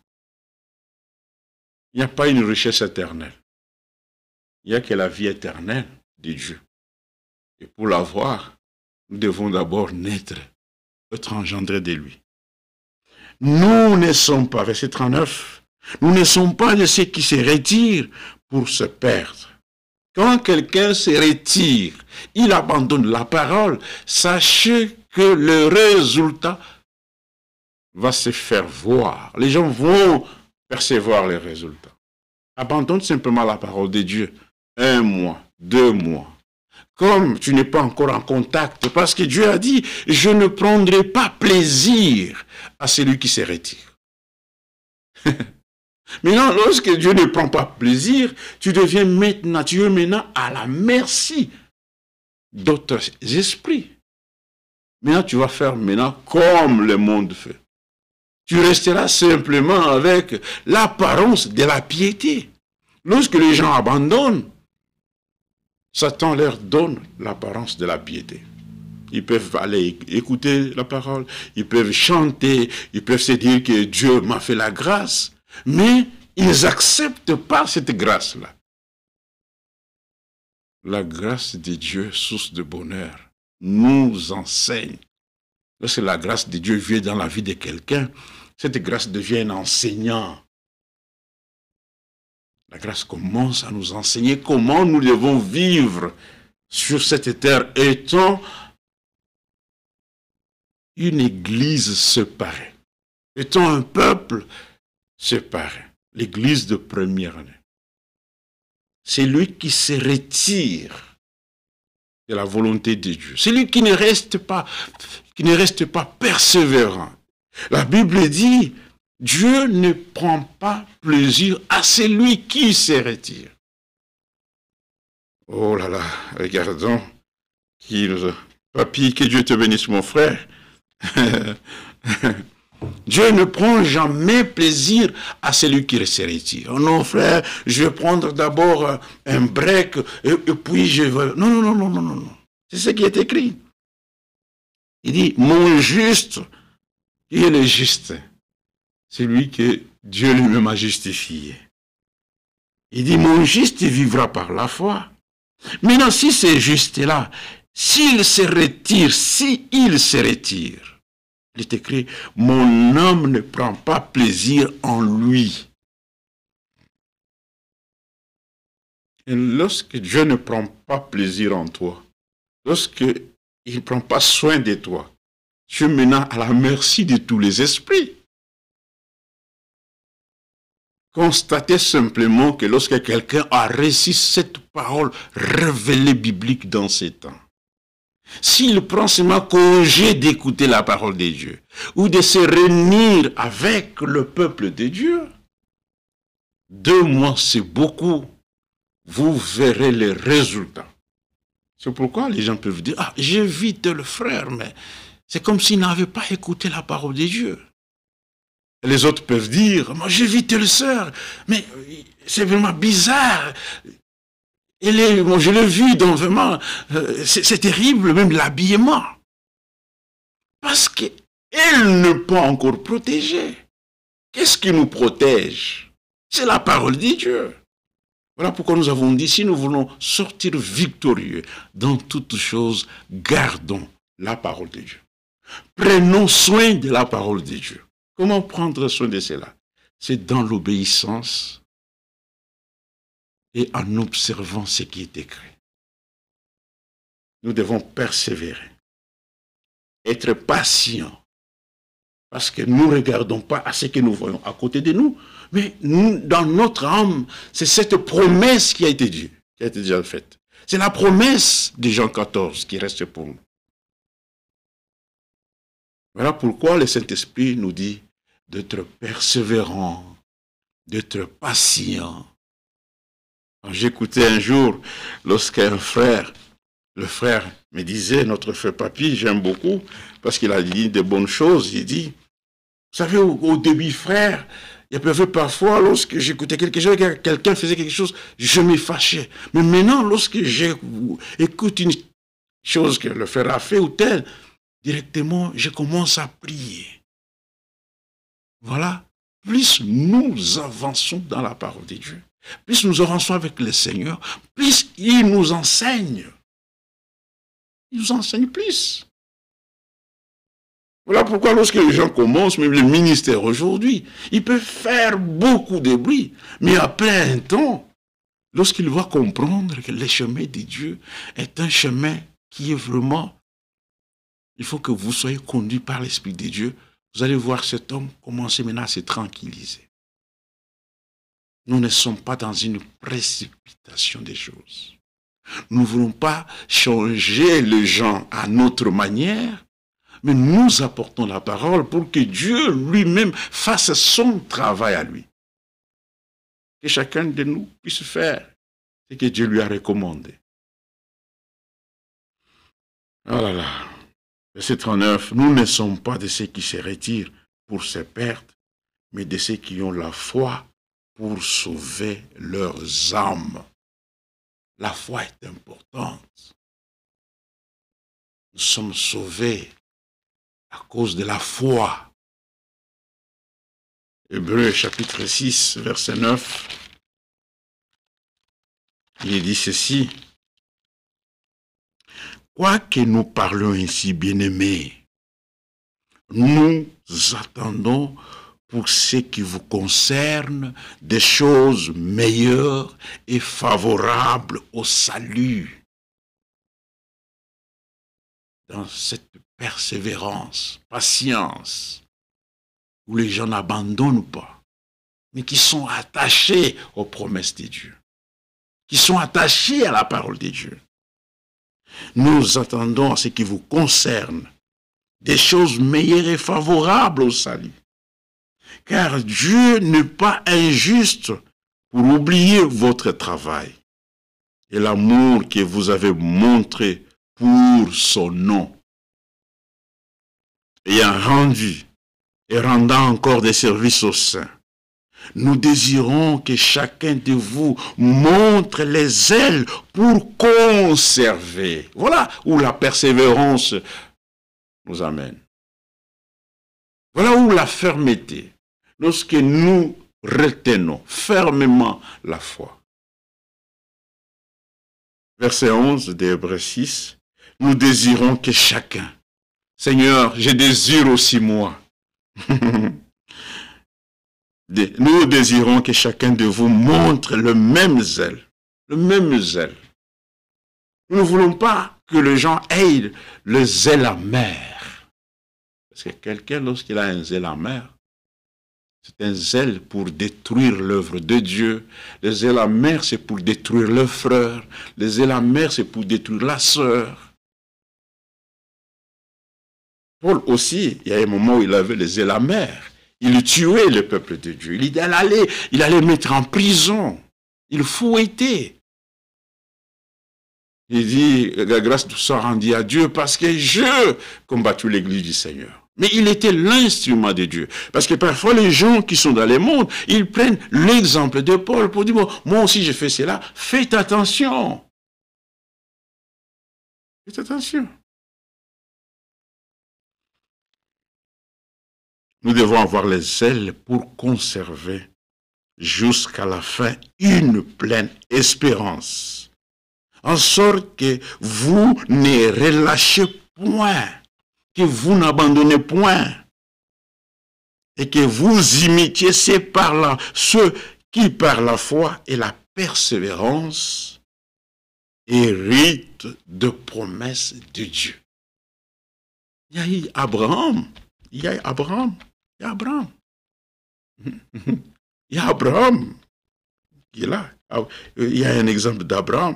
Il n'y a pas une richesse éternelle. Il n'y a que la vie éternelle de Dieu. Et pour l'avoir, nous devons d'abord naître, être engendrés de lui. Nous ne sommes pas, verset 39, nous ne sommes pas de ceux qui se retirent pour se perdre, Quand quelqu'un se retire, il abandonne la parole, sachez que le résultat va se faire voir. Les gens vont percevoir les résultats. Abandonne simplement la parole de Dieu. 1 mois, 2 mois. Comme tu n'es pas encore en contact, parce que Dieu a dit, je ne prendrai pas plaisir à celui qui se retire. Maintenant, lorsque Dieu ne prend pas plaisir, tu es maintenant à la merci d'autres esprits. Maintenant, tu vas faire comme le monde fait. Tu resteras simplement avec l'apparence de la piété. Lorsque les gens abandonnent, Satan leur donne l'apparence de la piété. Ils peuvent aller écouter la parole, ils peuvent chanter, ils peuvent se dire que Dieu m'a fait la grâce, mais ils n'acceptent pas cette grâce-là. La grâce de Dieu, source de bonheur, nous enseigne. Lorsque la grâce de Dieu vient dans la vie de quelqu'un, cette grâce devient un enseignant. La grâce commence à nous enseigner comment nous devons vivre sur cette terre étant une église séparée, étant un peuple séparé, l'église de première année. C'est lui qui se retire de la volonté de Dieu. C'est lui qui ne reste pas persévérant. La Bible dit, Dieu ne prend pas plaisir à celui qui se retire. Oh là là, regardons. Papy, que Dieu te bénisse, mon frère. Dieu ne prend jamais plaisir à celui qui se retire. Oh non, frère, je vais prendre d'abord un break et puis je vais... Non. C'est ce qui est écrit. Il dit, mon juste, qui est le juste? C'est lui que Dieu lui-même a justifié. Il dit, mon juste vivra par la foi. Maintenant, si c'est juste-là, s'il se retire, il est écrit, mon âme ne prend pas plaisir en lui. Et lorsque Dieu ne prend pas plaisir en toi, lorsque il ne prend pas soin de toi, tu es maintenant à la merci de tous les esprits. Constatez simplement que lorsque quelqu'un a reçu cette parole révélée biblique dans ces temps, s'il prend seulement congé d'écouter la parole de Dieu, ou de se réunir avec le peuple de Dieu, 2 mois c'est beaucoup, vous verrez les résultats. C'est pourquoi les gens peuvent dire, ah, j'évite le frère, mais c'est comme s'il n'avait pas écouté la parole de Dieu. Les autres peuvent dire, moi j'évite le sœur, mais c'est vraiment bizarre. Je l'ai vu dans vraiment, c'est terrible, même l'habillement. Parce qu'elle n'est pas encore protégée. Qu'est-ce qui nous protège? C'est la parole de Dieu. Voilà pourquoi nous avons dit, si nous voulons sortir victorieux dans toutes choses, gardons la parole de Dieu. Prenons soin de la parole de Dieu. Comment prendre soin de cela? C'est dans l'obéissance et en observant ce qui est écrit. Nous devons persévérer, être patients, parce que nous ne regardons pas à ce que nous voyons à côté de nous, mais nous, dans notre âme, c'est cette promesse qui a été due, qui a été déjà faite. C'est la promesse de Jean 14 qui reste pour nous. Voilà pourquoi le Saint-Esprit nous dit d'être persévérant, d'être patient. J'écoutais un jour, lorsqu'un frère, le frère me disait, notre frère Papy, j'aime beaucoup, parce qu'il a dit de bonnes choses, il dit, vous savez, au début, frère, il y avait parfois, lorsque j'écoutais quelque chose, quelqu'un faisait quelque chose, je me fâchais. Mais maintenant, lorsque j'écoute une chose que le frère a fait ou tel, directement, je commence à prier. Voilà. Plus nous avançons dans la parole de Dieu, plus nous avançons avec le Seigneur, plus il nous enseigne. Il nous enseigne plus. Voilà pourquoi lorsque les gens commencent, même le ministère aujourd'hui, ils peuvent faire beaucoup de bruit, mais après un temps, lorsqu'il va comprendre que le chemin de Dieu est un chemin qui est vraiment, il faut que vous soyez conduit par l'Esprit de Dieu, vous allez voir cet homme commencer maintenant à se tranquilliser. Nous ne sommes pas dans une précipitation des choses. Nous ne voulons pas changer les gens à notre manière, mais nous apportons la parole pour que Dieu lui-même fasse son travail à lui. Que chacun de nous puisse faire ce que Dieu lui a recommandé. Oh là là. Verset 39, nous ne sommes pas de ceux qui se retirent pour se perdre, mais de ceux qui ont la foi pour sauver leurs âmes. La foi est importante. Nous sommes sauvés à cause de la foi. Hébreux chapitre 6, verset 9, il dit ceci. Quoique nous parlions ainsi, bien-aimés, nous attendons pour ce qui vous concerne des choses meilleures et favorables au salut. Dans cette persévérance, patience, où les gens n'abandonnent pas, mais qui sont attachés aux promesses de Dieu, qui sont attachés à la parole de Dieu. Nous attendons à ce qui vous concerne des choses meilleures et favorables au salut. Car Dieu n'est pas injuste pour oublier votre travail et l'amour que vous avez montré pour son nom. Ayant rendu et rendant encore des services aux saints, nous désirons que chacun de vous montre les ailes pour conserver. Voilà où la persévérance nous amène. Voilà où la fermeté. Lorsque nous retenons fermement la foi. Verset 11 d'Hébreux 6, nous désirons que chacun, Seigneur, je désire aussi moi. Nous désirons que chacun de vous montre le même zèle. Le même zèle. Nous ne voulons pas que les gens aient le zèle amer. Parce que quelqu'un, lorsqu'il a un zèle amer, c'est un zèle pour détruire l'œuvre de Dieu. Le zèle amer, c'est pour détruire le frère. Le zèle amer, c'est pour détruire la sœur. Paul aussi, il y a un moment où il avait le zèle amer. Il tuait le peuple de Dieu. Il allait mettre en prison. Il fouettait. Il dit, la grâce tout ça rendit à Dieu parce que je combattu l'église du Seigneur. Mais il était l'instrument de Dieu. Parce que parfois les gens qui sont dans le monde, ils prennent l'exemple de Paul pour dire, bon, moi aussi je fais cela. Faites attention. Faites attention. Nous devons avoir les ailes pour conserver jusqu'à la fin une pleine espérance. En sorte que vous ne relâchez point, que vous n'abandonnez point, et que vous imitiez ceux qui par la foi et la persévérance héritent de promesses de Dieu. Il y a eu Abraham, il y a Abraham. Il y a Abraham. Il y a Abraham qui est là. Il y a un exemple d'Abraham.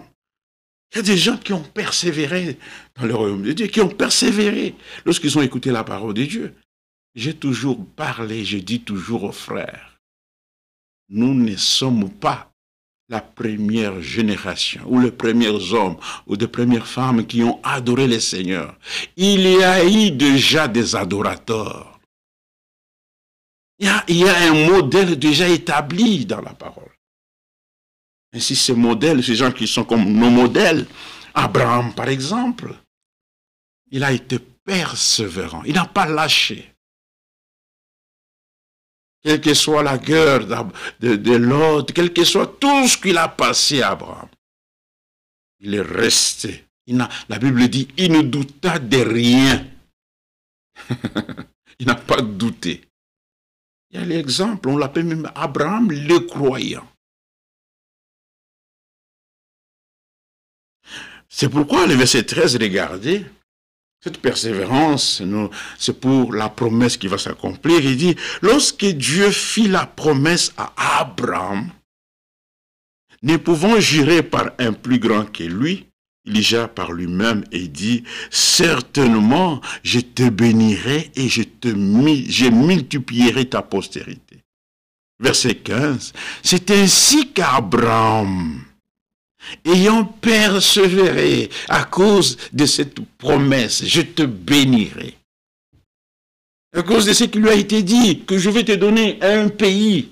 Il y a des gens qui ont persévéré dans le royaume de Dieu, qui ont persévéré lorsqu'ils ont écouté la parole de Dieu. J'ai toujours parlé, je dis toujours aux frères, nous ne sommes pas la première génération, ou les premiers hommes, ou les premières femmes qui ont adoré le Seigneur. Il y a eu déjà des adorateurs. Il y a un modèle déjà établi dans la parole. Ainsi, ces modèles, ces gens qui sont comme nos modèles, Abraham par exemple, il a été persévérant, il n'a pas lâché. Quelle que soit la guerre de l'autre, quel que soit tout ce qu'il a passé à Abraham, il est resté. La Bible dit, il ne douta de rien. Il n'a pas douté. Il y a l'exemple, on l'appelle même Abraham le croyant. C'est pourquoi le verset 13, regardez, cette persévérance, c'est pour la promesse qui va s'accomplir. Il dit, lorsque Dieu fit la promesse à Abraham, ne pouvant jurer par un plus grand que lui, il jura par lui-même et dit, certainement, je te bénirai et je multiplierai ta postérité. Verset 15, c'est ainsi qu'Abraham, ayant persévéré à cause de cette promesse, je te bénirai. À cause de ce qui lui a été dit, que je vais te donner un pays.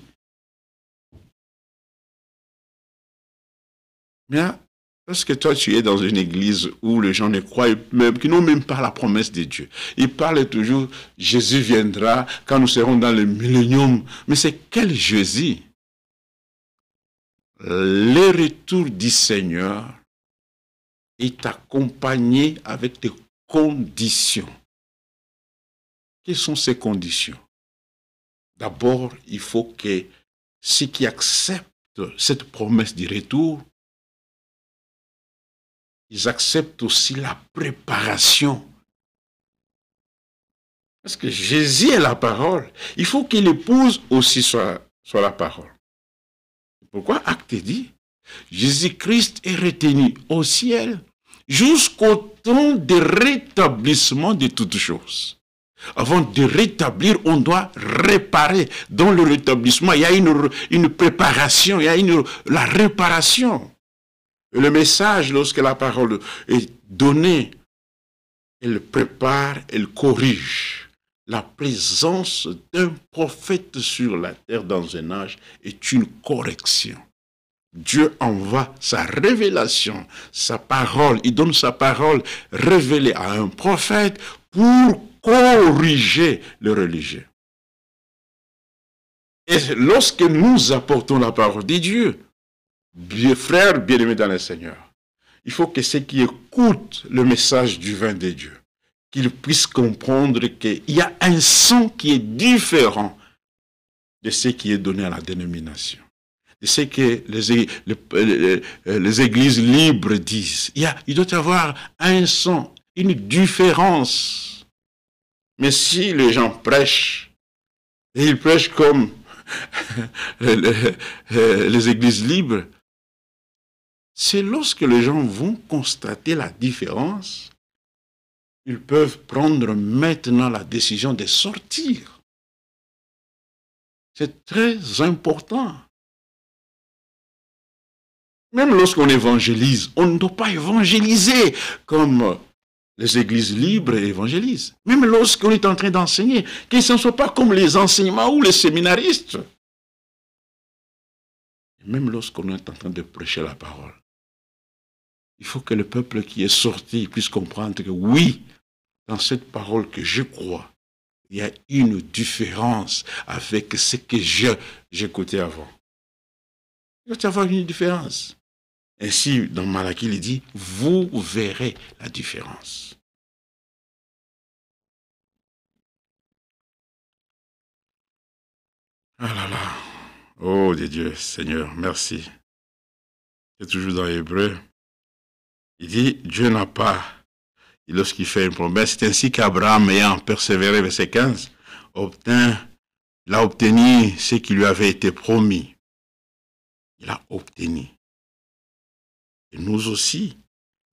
Bien, parce que toi, tu es dans une église où les gens ne croient même, qui n'ont même pas la promesse de Dieu. Ils parlent toujours, Jésus viendra quand nous serons dans le millénium. Mais c'est quel Jésus? Le retour du Seigneur est accompagné avec des conditions. Quelles sont ces conditions? D'abord, il faut que ceux qui acceptent cette promesse du retour, ils acceptent aussi la préparation. Parce que Jésus est la parole. Il faut que l'épouse aussi soit la parole. Pourquoi Acte dit, Jésus-Christ est retenu au ciel jusqu'au temps de rétablissement de toutes choses. Avant de rétablir, on doit réparer. Dans le rétablissement, il y a une préparation, il y a la réparation. Et le message, lorsque la parole est donnée, elle prépare, elle corrige. La présence d'un prophète sur la terre dans un âge est une correction. Dieu envoie sa révélation, sa parole. Il donne sa parole révélée à un prophète pour corriger le religieux. Et lorsque nous apportons la parole de Dieu, frères bien-aimés dans le Seigneur, il faut que ceux qui écoutent le message du vin de Dieu, qu'ils puissent comprendre qu'il y a un sang qui est différent de ce qui est donné à la dénomination. De ce que les églises libres disent. Il doit y avoir un sang, une différence. Mais si les gens prêchent, et ils prêchent comme les églises libres, c'est lorsque les gens vont constater la différence, ils peuvent prendre maintenant la décision de sortir. C'est très important. Même lorsqu'on évangélise, on ne doit pas évangéliser comme les églises libres évangélisent. Même lorsqu'on est en train d'enseigner, que ce ne soit pas comme les enseignements ou les séminaristes. Même lorsqu'on est en train de prêcher la parole, il faut que le peuple qui est sorti puisse comprendre que oui, dans cette parole que je crois, il y a une différence avec ce que j'écoutais avant. Il doit y avoir une différence. Ainsi, dans Malachie, il dit, vous verrez la différence. Ah là là. Oh, de Dieu, Seigneur, merci. C'est toujours dans l'hébreu. Il dit, Dieu n'a pas, et lorsqu'il fait une promesse, c'est ainsi qu'Abraham, ayant persévéré, verset 15, il a obtenu ce qui lui avait été promis. Il a obtenu. Et nous aussi,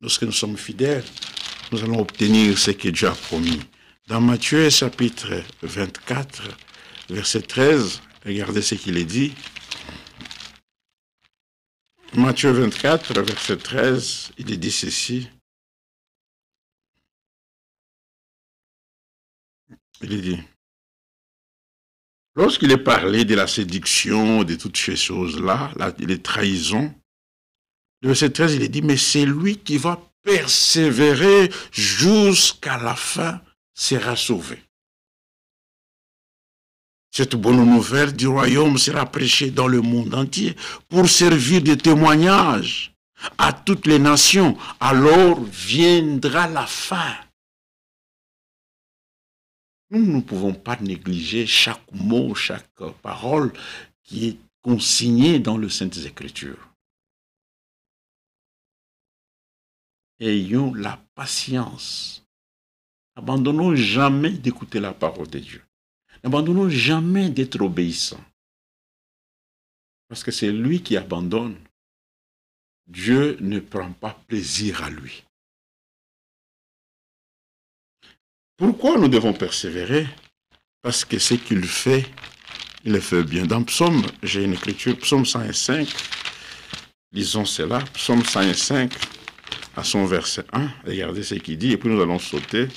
lorsque nous sommes fidèles, nous allons obtenir ce que Dieu a promis. Dans Matthieu chapitre 24, verset 13, regardez ce qu'il est dit. Matthieu 24, verset 13, il est dit ceci. Il est dit, lorsqu'il est parlé de la séduction, de toutes ces choses-là, les trahisons, le verset 13, il est dit, mais c'est lui qui va persévérer jusqu'à la fin sera sauvé. Cette bonne nouvelle du royaume sera prêchée dans le monde entier pour servir de témoignage à toutes les nations. Alors viendra la fin. Nous ne pouvons pas négliger chaque mot, chaque parole qui est consignée dans les Saintes Écritures. ayons la patience. N'abandonnons jamais d'écouter la parole de Dieu. N'abandonnons jamais d'être obéissants. Parce que c'est lui qui abandonne. Dieu ne prend pas plaisir à lui. Pourquoi nous devons persévérer? Parce que ce qu'il fait, il le fait bien. Dans Psaume, j'ai une écriture, Psaume 105, lisons cela, Psaume 105, à son verset 1, regardez ce qu'il dit, et puis nous allons sauter.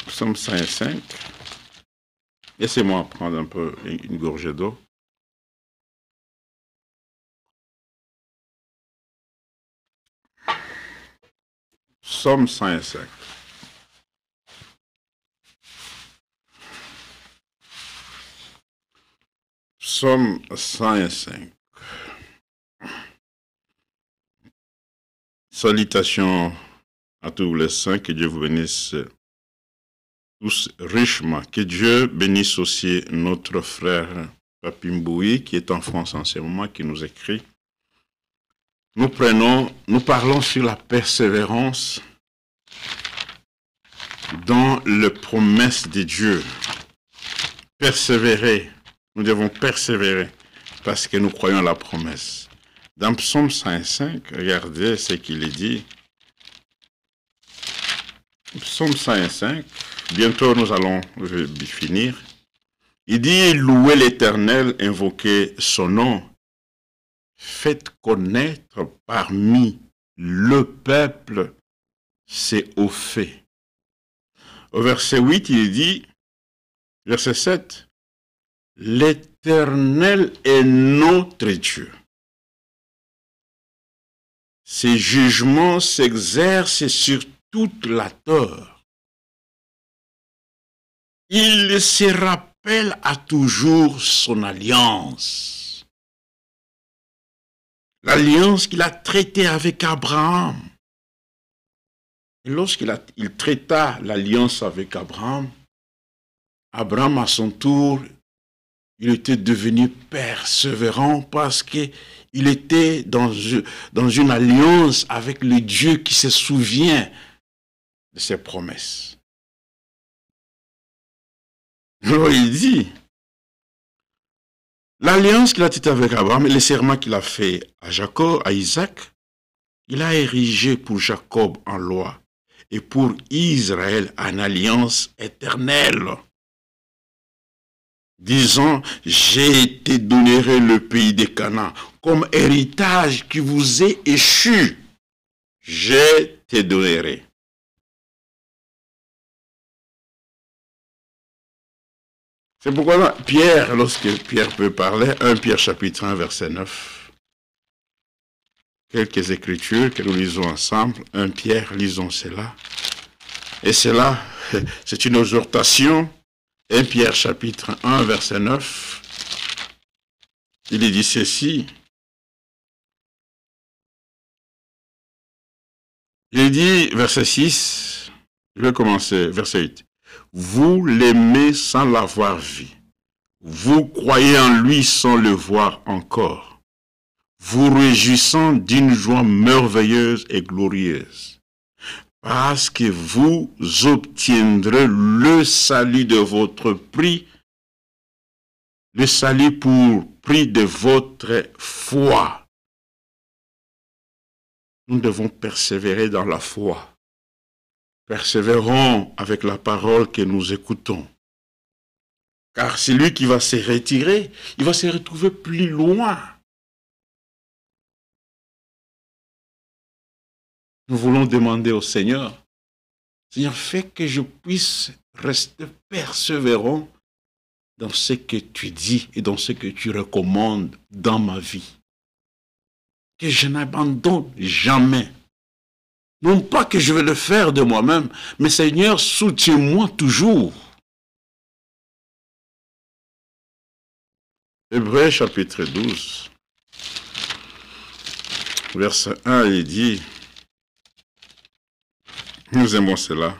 Psaume 105. Laissez-moi prendre un peu une gorgée d'eau. Psaume 105. Psaume 105. Salutations à tous les saints, que Dieu vous bénisse tous richement. Que Dieu bénisse aussi notre frère Papimboui, qui est en France en ce moment, qui nous écrit. Nous parlons sur la persévérance dans les promesses de Dieu. Persévérer, nous devons persévérer parce que nous croyons à la promesse. Dans Psaume 105, regardez ce qu'il est dit. Psaume 105, bientôt nous allons finir. Il dit, louez l'Éternel, invoquez son nom. Faites connaître parmi le peuple ses hauts faits. Au verset 8, il dit, verset 7, l'Éternel est notre Dieu. Ses jugements s'exercent sur toute la terre. Il se rappelle à toujours son alliance. L'alliance qu'il a traitée avec Abraham. Et lorsqu'il traita l'alliance avec Abraham, Abraham à son tour, il était devenu persévérant parce qu'il était dans une alliance avec le Dieu qui se souvient de ses promesses. Alors il dit, l'alliance qu'il a traitée avec Abraham et les serments qu'il a fait à Jacob, à Isaac, il a érigé pour Jacob en loi et pour Israël en alliance éternelle. Disant, je te donnerai le pays des Canaan comme héritage qui vous est échu. Je te donnerai. C'est pourquoi Pierre, lorsque Pierre peut parler, 1 Pierre chapitre 1 verset 9, quelques écritures que nous lisons ensemble, 1 Pierre, lisons cela. Et cela, c'est une exhortation. 1 Pierre chapitre 1 verset 9, il est dit ceci. Il dit verset 6, je vais commencer verset 8. Vous l'aimez sans l'avoir vu. Vous croyez en lui sans le voir encore. Vous réjouissant d'une joie merveilleuse et glorieuse. Parce que vous obtiendrez le salut de votre prix, le salut pour prix de votre foi. Nous devons persévérer dans la foi. Persévérons avec la parole que nous écoutons. Car celui qui va se retirer, il va se retrouver plus loin. Nous voulons demander au Seigneur, Seigneur, fais que je puisse rester persévérant dans ce que tu dis et dans ce que tu recommandes dans ma vie. Que je n'abandonne jamais. Non pas que je vais le faire de moi-même, mais Seigneur, soutiens-moi toujours. Hébreux chapitre 12, verset 1, il dit, nous aimons cela.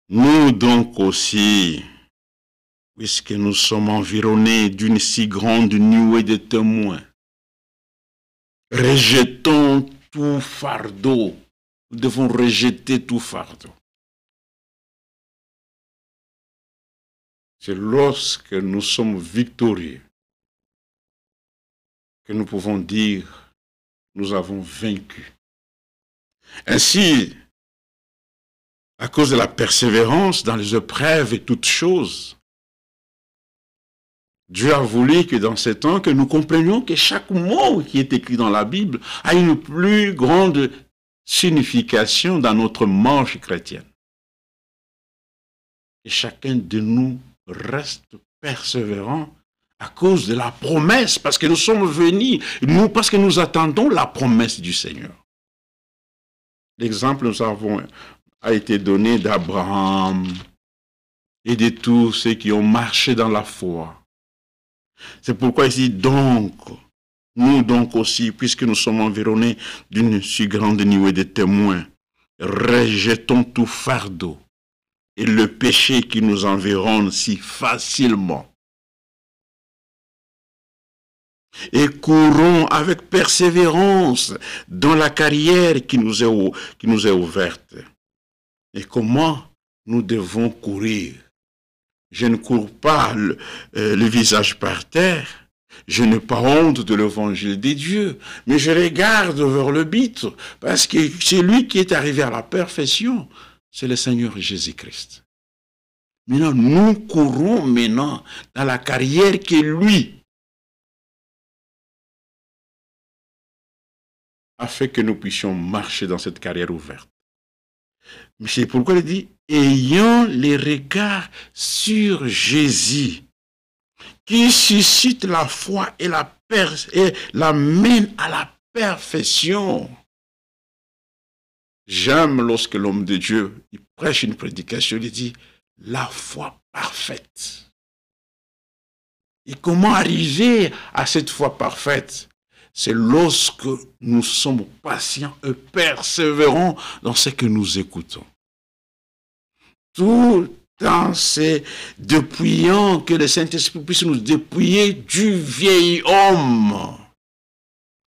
Nous donc aussi, puisque nous sommes environnés d'une si grande nuée de témoins, rejetons tout fardeau. Nous devons rejeter tout fardeau. C'est lorsque nous sommes victorieux que nous pouvons dire nous avons vaincu. Ainsi, à cause de la persévérance dans les épreuves et toutes choses, Dieu a voulu que dans ces temps, que nous comprenions que chaque mot qui est écrit dans la Bible a une plus grande signification dans notre marche chrétienne. Et chacun de nous reste persévérant à cause de la promesse, parce que nous sommes venus, parce que nous attendons la promesse du Seigneur. L'exemple a été donné d'Abraham et de tous ceux qui ont marché dans la foi. C'est pourquoi ici, donc, nous donc aussi, puisque nous sommes environnés d'une si grande nuée de témoins, rejetons tout fardeau et le péché qui nous environne si facilement. Et courons avec persévérance dans la carrière qui nous est ouverte. Et comment nous devons courir? Je ne cours pas le visage par terre. Je n'ai pas honte de l'évangile des dieux, mais je regarde vers le but, parce que c'est lui qui est arrivé à la perfection, c'est le Seigneur Jésus-Christ. Maintenant, nous courons maintenant dans la carrière qui est lui, afin que nous puissions marcher dans cette carrière ouverte. Mais c'est pourquoi il dit, ayant les regards sur Jésus, qui suscite la foi et la mène à la perfection. J'aime lorsque l'homme de Dieu il prêche une prédication, il dit la foi parfaite. Et comment arriver à cette foi parfaite? C'est lorsque nous sommes patients et persévérants dans ce que nous écoutons. Tout en se dépouillant, que le Saint-Esprit puisse nous dépouiller du vieil homme,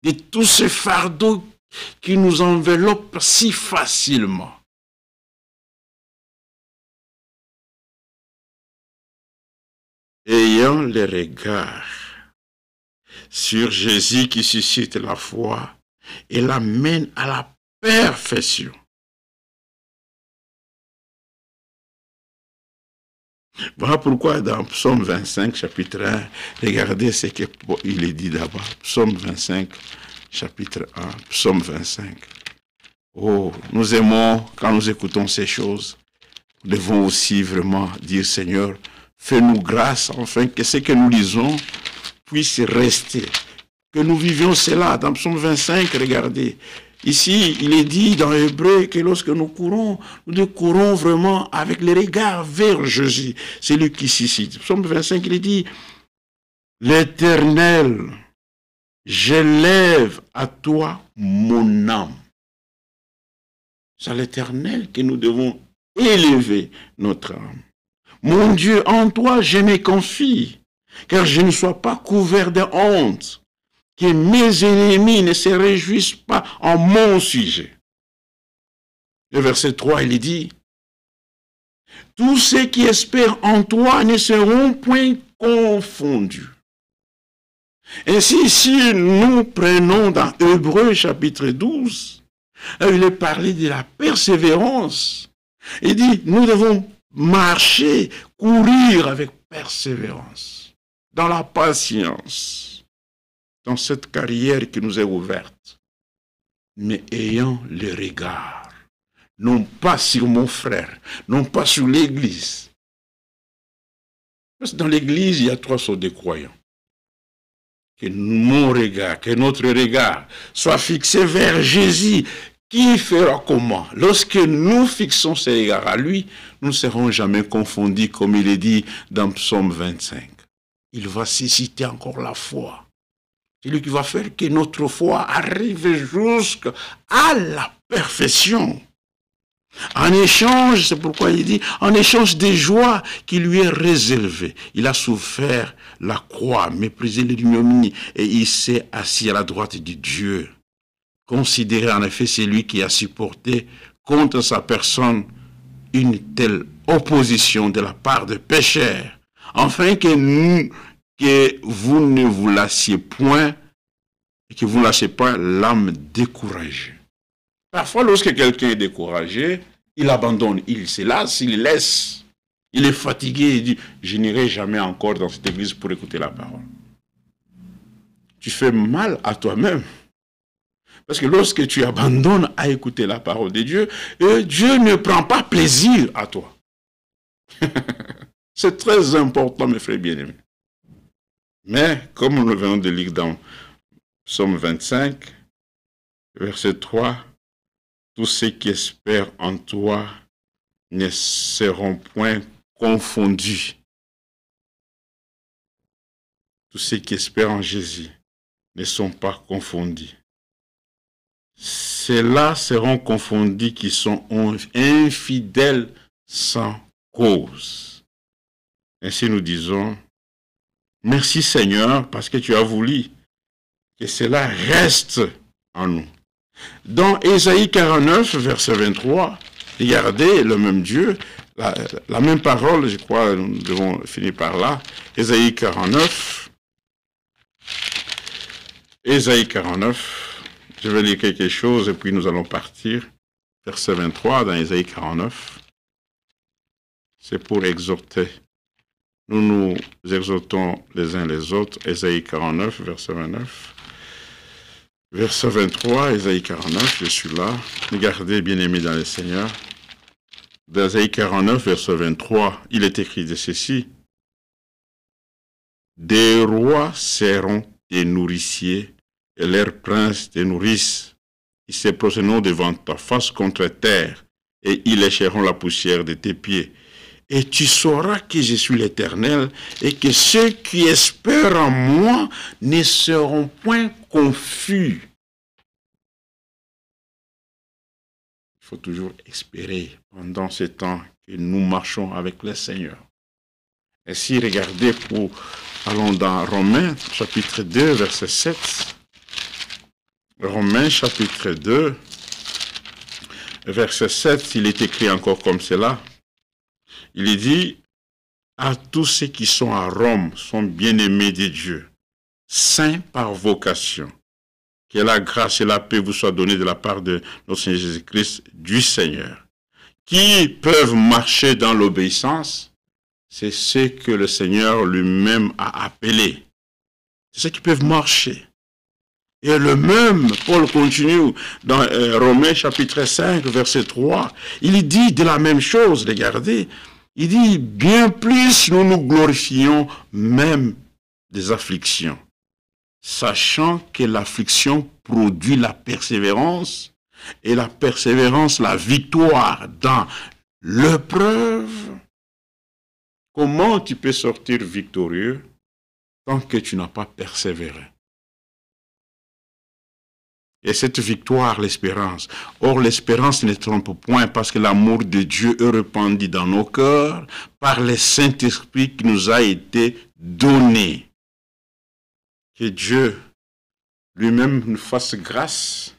de tous ces fardeaux qui nous enveloppent si facilement. Ayant les regards sur Jésus qui suscite la foi et l'amène à la perfection. Voilà pourquoi dans Psaume 25, chapitre 1, regardez ce qu'il est dit d'abord. Psaume 25, chapitre 1, Psaume 25. Oh, nous aimons quand nous écoutons ces choses. Nous devons aussi vraiment dire, Seigneur, fais-nous grâce, afin que ce que nous lisons puisse rester. Que nous vivions cela. Dans Psaume 25, regardez. Ici, il est dit dans Hébreu que lorsque nous courons vraiment avec les regards vers Jésus. C'est lui qui suscite. Psaume 25, il est dit, l'Éternel, j'élève à toi mon âme. C'est à l'Éternel que nous devons élever notre âme. Mon Dieu, en toi, je me confie, car je ne sois pas couvert de honte, que mes ennemis ne se réjouissent pas en mon sujet. Le verset 3, il dit, tous ceux qui espèrent en toi ne seront point confondus. Ainsi, si nous prenons dans Hébreu chapitre 12, il est parlé de la persévérance. Il dit, nous devons marcher, courir avec persévérance, dans la patience, dans cette carrière qui nous est ouverte, mais ayant le regard, non pas sur mon frère, non pas sur l'Église. Parce que dans l'Église, il y a 3 sortes de croyants. Que mon regard, que notre regard soit fixé vers Jésus. Qui fera comment? Lorsque nous fixons ce regard à lui, nous ne serons jamais confondus, comme il est dit dans Psaume 25. Il va susciter encore la foi. C'est lui qui va faire que notre foi arrive jusqu'à la perfection. En échange, c'est pourquoi il dit, en échange des joies qui lui est réservées. Il a souffert la croix, méprisé l'ignominie, et il s'est assis à la droite de Dieu. Considérez en effet celui qui a supporté contre sa personne une telle opposition de la part de pécheurs, afin que vous ne vous lassiez point et que vous ne lâchez pas l'âme découragée. Parfois, lorsque quelqu'un est découragé, il abandonne, il se lasse, il laisse. Il est fatigué, il dit, je n'irai jamais encore dans cette église pour écouter la parole. Tu fais mal à toi-même. Parce que lorsque tu abandonnes à écouter la parole de Dieu, Dieu ne prend pas plaisir à toi. C'est très important, mes frères bien-aimés. Mais, comme nous venons de lire dans Psaume 25, verset 3, tous ceux qui espèrent en toi ne seront point confondus. Tous ceux qui espèrent en Jésus ne sont pas confondus. Ceux-là seront confondus qui sont infidèles sans cause. Ainsi nous disons, merci Seigneur parce que tu as voulu que cela reste en nous. Dans Ésaïe 49, verset 23, regardez le même Dieu, la même parole, je crois, nous devons finir par là. Ésaïe 49, je vais lire quelque chose et puis nous allons partir. Verset 23 dans Ésaïe 49, c'est pour exhorter. Nous nous exhortons les uns les autres. Ésaïe 49, verset 29. Verset 23, Ésaïe 49, je suis là. Regardez, bien-aimés dans le Seigneur. Dans Ésaïe 49, verset 23, il est écrit de ceci. Des rois seront des nourriciers, et leurs princes des nourrices. Ils se prosterneront devant ta face contre terre, et ils lécheront la poussière de tes pieds. Et tu sauras que je suis l'Éternel, et que ceux qui espèrent en moi ne seront point confus. Il faut toujours espérer pendant ce temps que nous marchons avec le Seigneur. Ainsi, regardez, allons dans Romains, chapitre 2, verset 7. Romains, chapitre 2, verset 7, il est écrit encore comme cela. Il est dit, à tous ceux qui sont à Rome sont bien-aimés de Dieu, saints par vocation. Que la grâce et la paix vous soient données de la part de notre Seigneur Jésus-Christ, du Seigneur. Qui peuvent marcher dans l'obéissance, c'est ceux que le Seigneur lui-même a appelés. C'est ceux qui peuvent marcher. Et le même, Paul continue dans Romains chapitre 5, verset 3, il dit de la même chose, regardez. Il dit, bien plus nous nous glorifions même des afflictions, sachant que l'affliction produit la persévérance, et la persévérance, la victoire dans l'épreuve. Comment tu peux sortir victorieux tant que tu n'as pas persévéré? Et cette victoire, l'espérance. Or, l'espérance ne trompe point parce que l'amour de Dieu est répandu dans nos cœurs par le Saint-Esprit qui nous a été donné. Que Dieu lui-même nous fasse grâce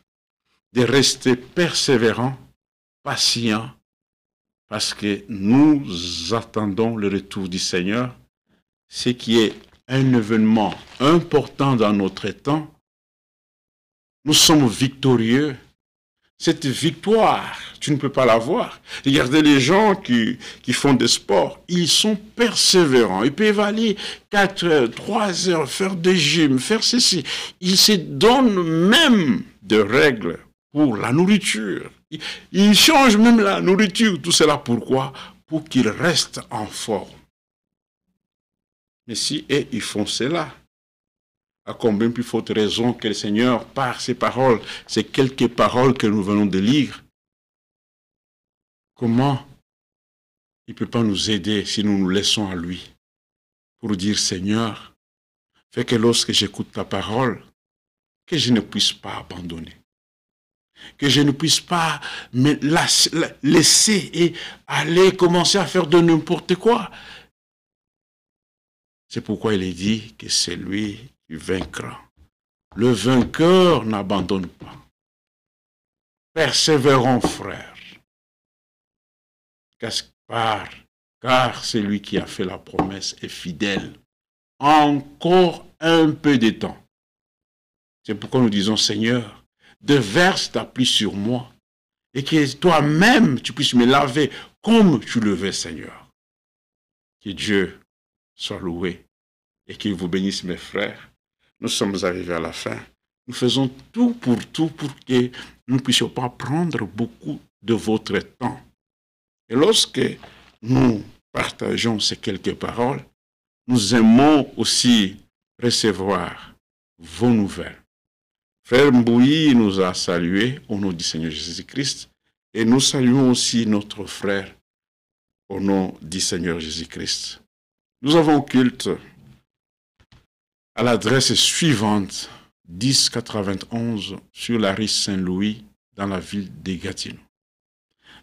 de rester persévérants, patients, parce que nous attendons le retour du Seigneur, ce qui est un événement important dans notre temps. Nous sommes victorieux. Cette victoire, tu ne peux pas l'avoir. Regardez les gens qui font des sports. Ils sont persévérants. Ils peuvent aller 4 heures, 3 heures, faire des gyms, faire ceci. Ils se donnent même des règles pour la nourriture. Ils changent même la nourriture. Tout cela pourquoi? Pour qu'ils restent en forme. Mais si ils font cela, à combien plus forte raison que le Seigneur, par ses paroles, ces quelques paroles que nous venons de lire, comment il ne peut pas nous aider si nous nous laissons à lui pour dire, Seigneur, fais que lorsque j'écoute ta parole, que je ne puisse pas abandonner, que je ne puisse pas me laisser et aller commencer à faire de n'importe quoi. C'est pourquoi il est dit que c'est lui qui vaincra. Le vainqueur n'abandonne pas. persévérons, frères, car celui qui a fait la promesse est fidèle. Encore un peu de temps. C'est pourquoi nous disons, Seigneur, déverse ta pluie sur moi et que toi-même, tu puisses me laver comme tu le veux, Seigneur. Que Dieu soit loué et qu'il vous bénisse, mes frères. Nous sommes arrivés à la fin. Nous faisons tout pour que nous ne puissions pas prendre beaucoup de votre temps. Et lorsque nous partageons ces quelques paroles, nous aimons aussi recevoir vos nouvelles. Frère Mbouyi nous a salués au nom du Seigneur Jésus-Christ et nous saluons aussi notre frère au nom du Seigneur Jésus-Christ. Nous avons culte à l'adresse suivante, 1091 sur la rue Saint-Louis dans la ville de Gatineau.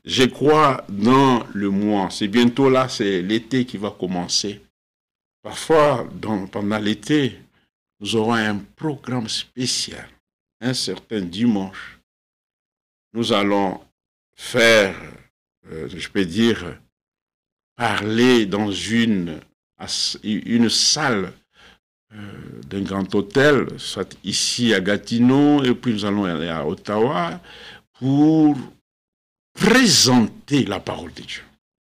Je crois dans le mois, c'est bientôt là, c'est l'été qui va commencer. Parfois, pendant l'été, nous aurons un programme spécial. Un certain dimanche, nous allons faire, je peux dire, parler dans une salle d'un grand hôtel, soit ici à Gatineau, et puis nous allons aller à Ottawa pour présenter la parole de Dieu.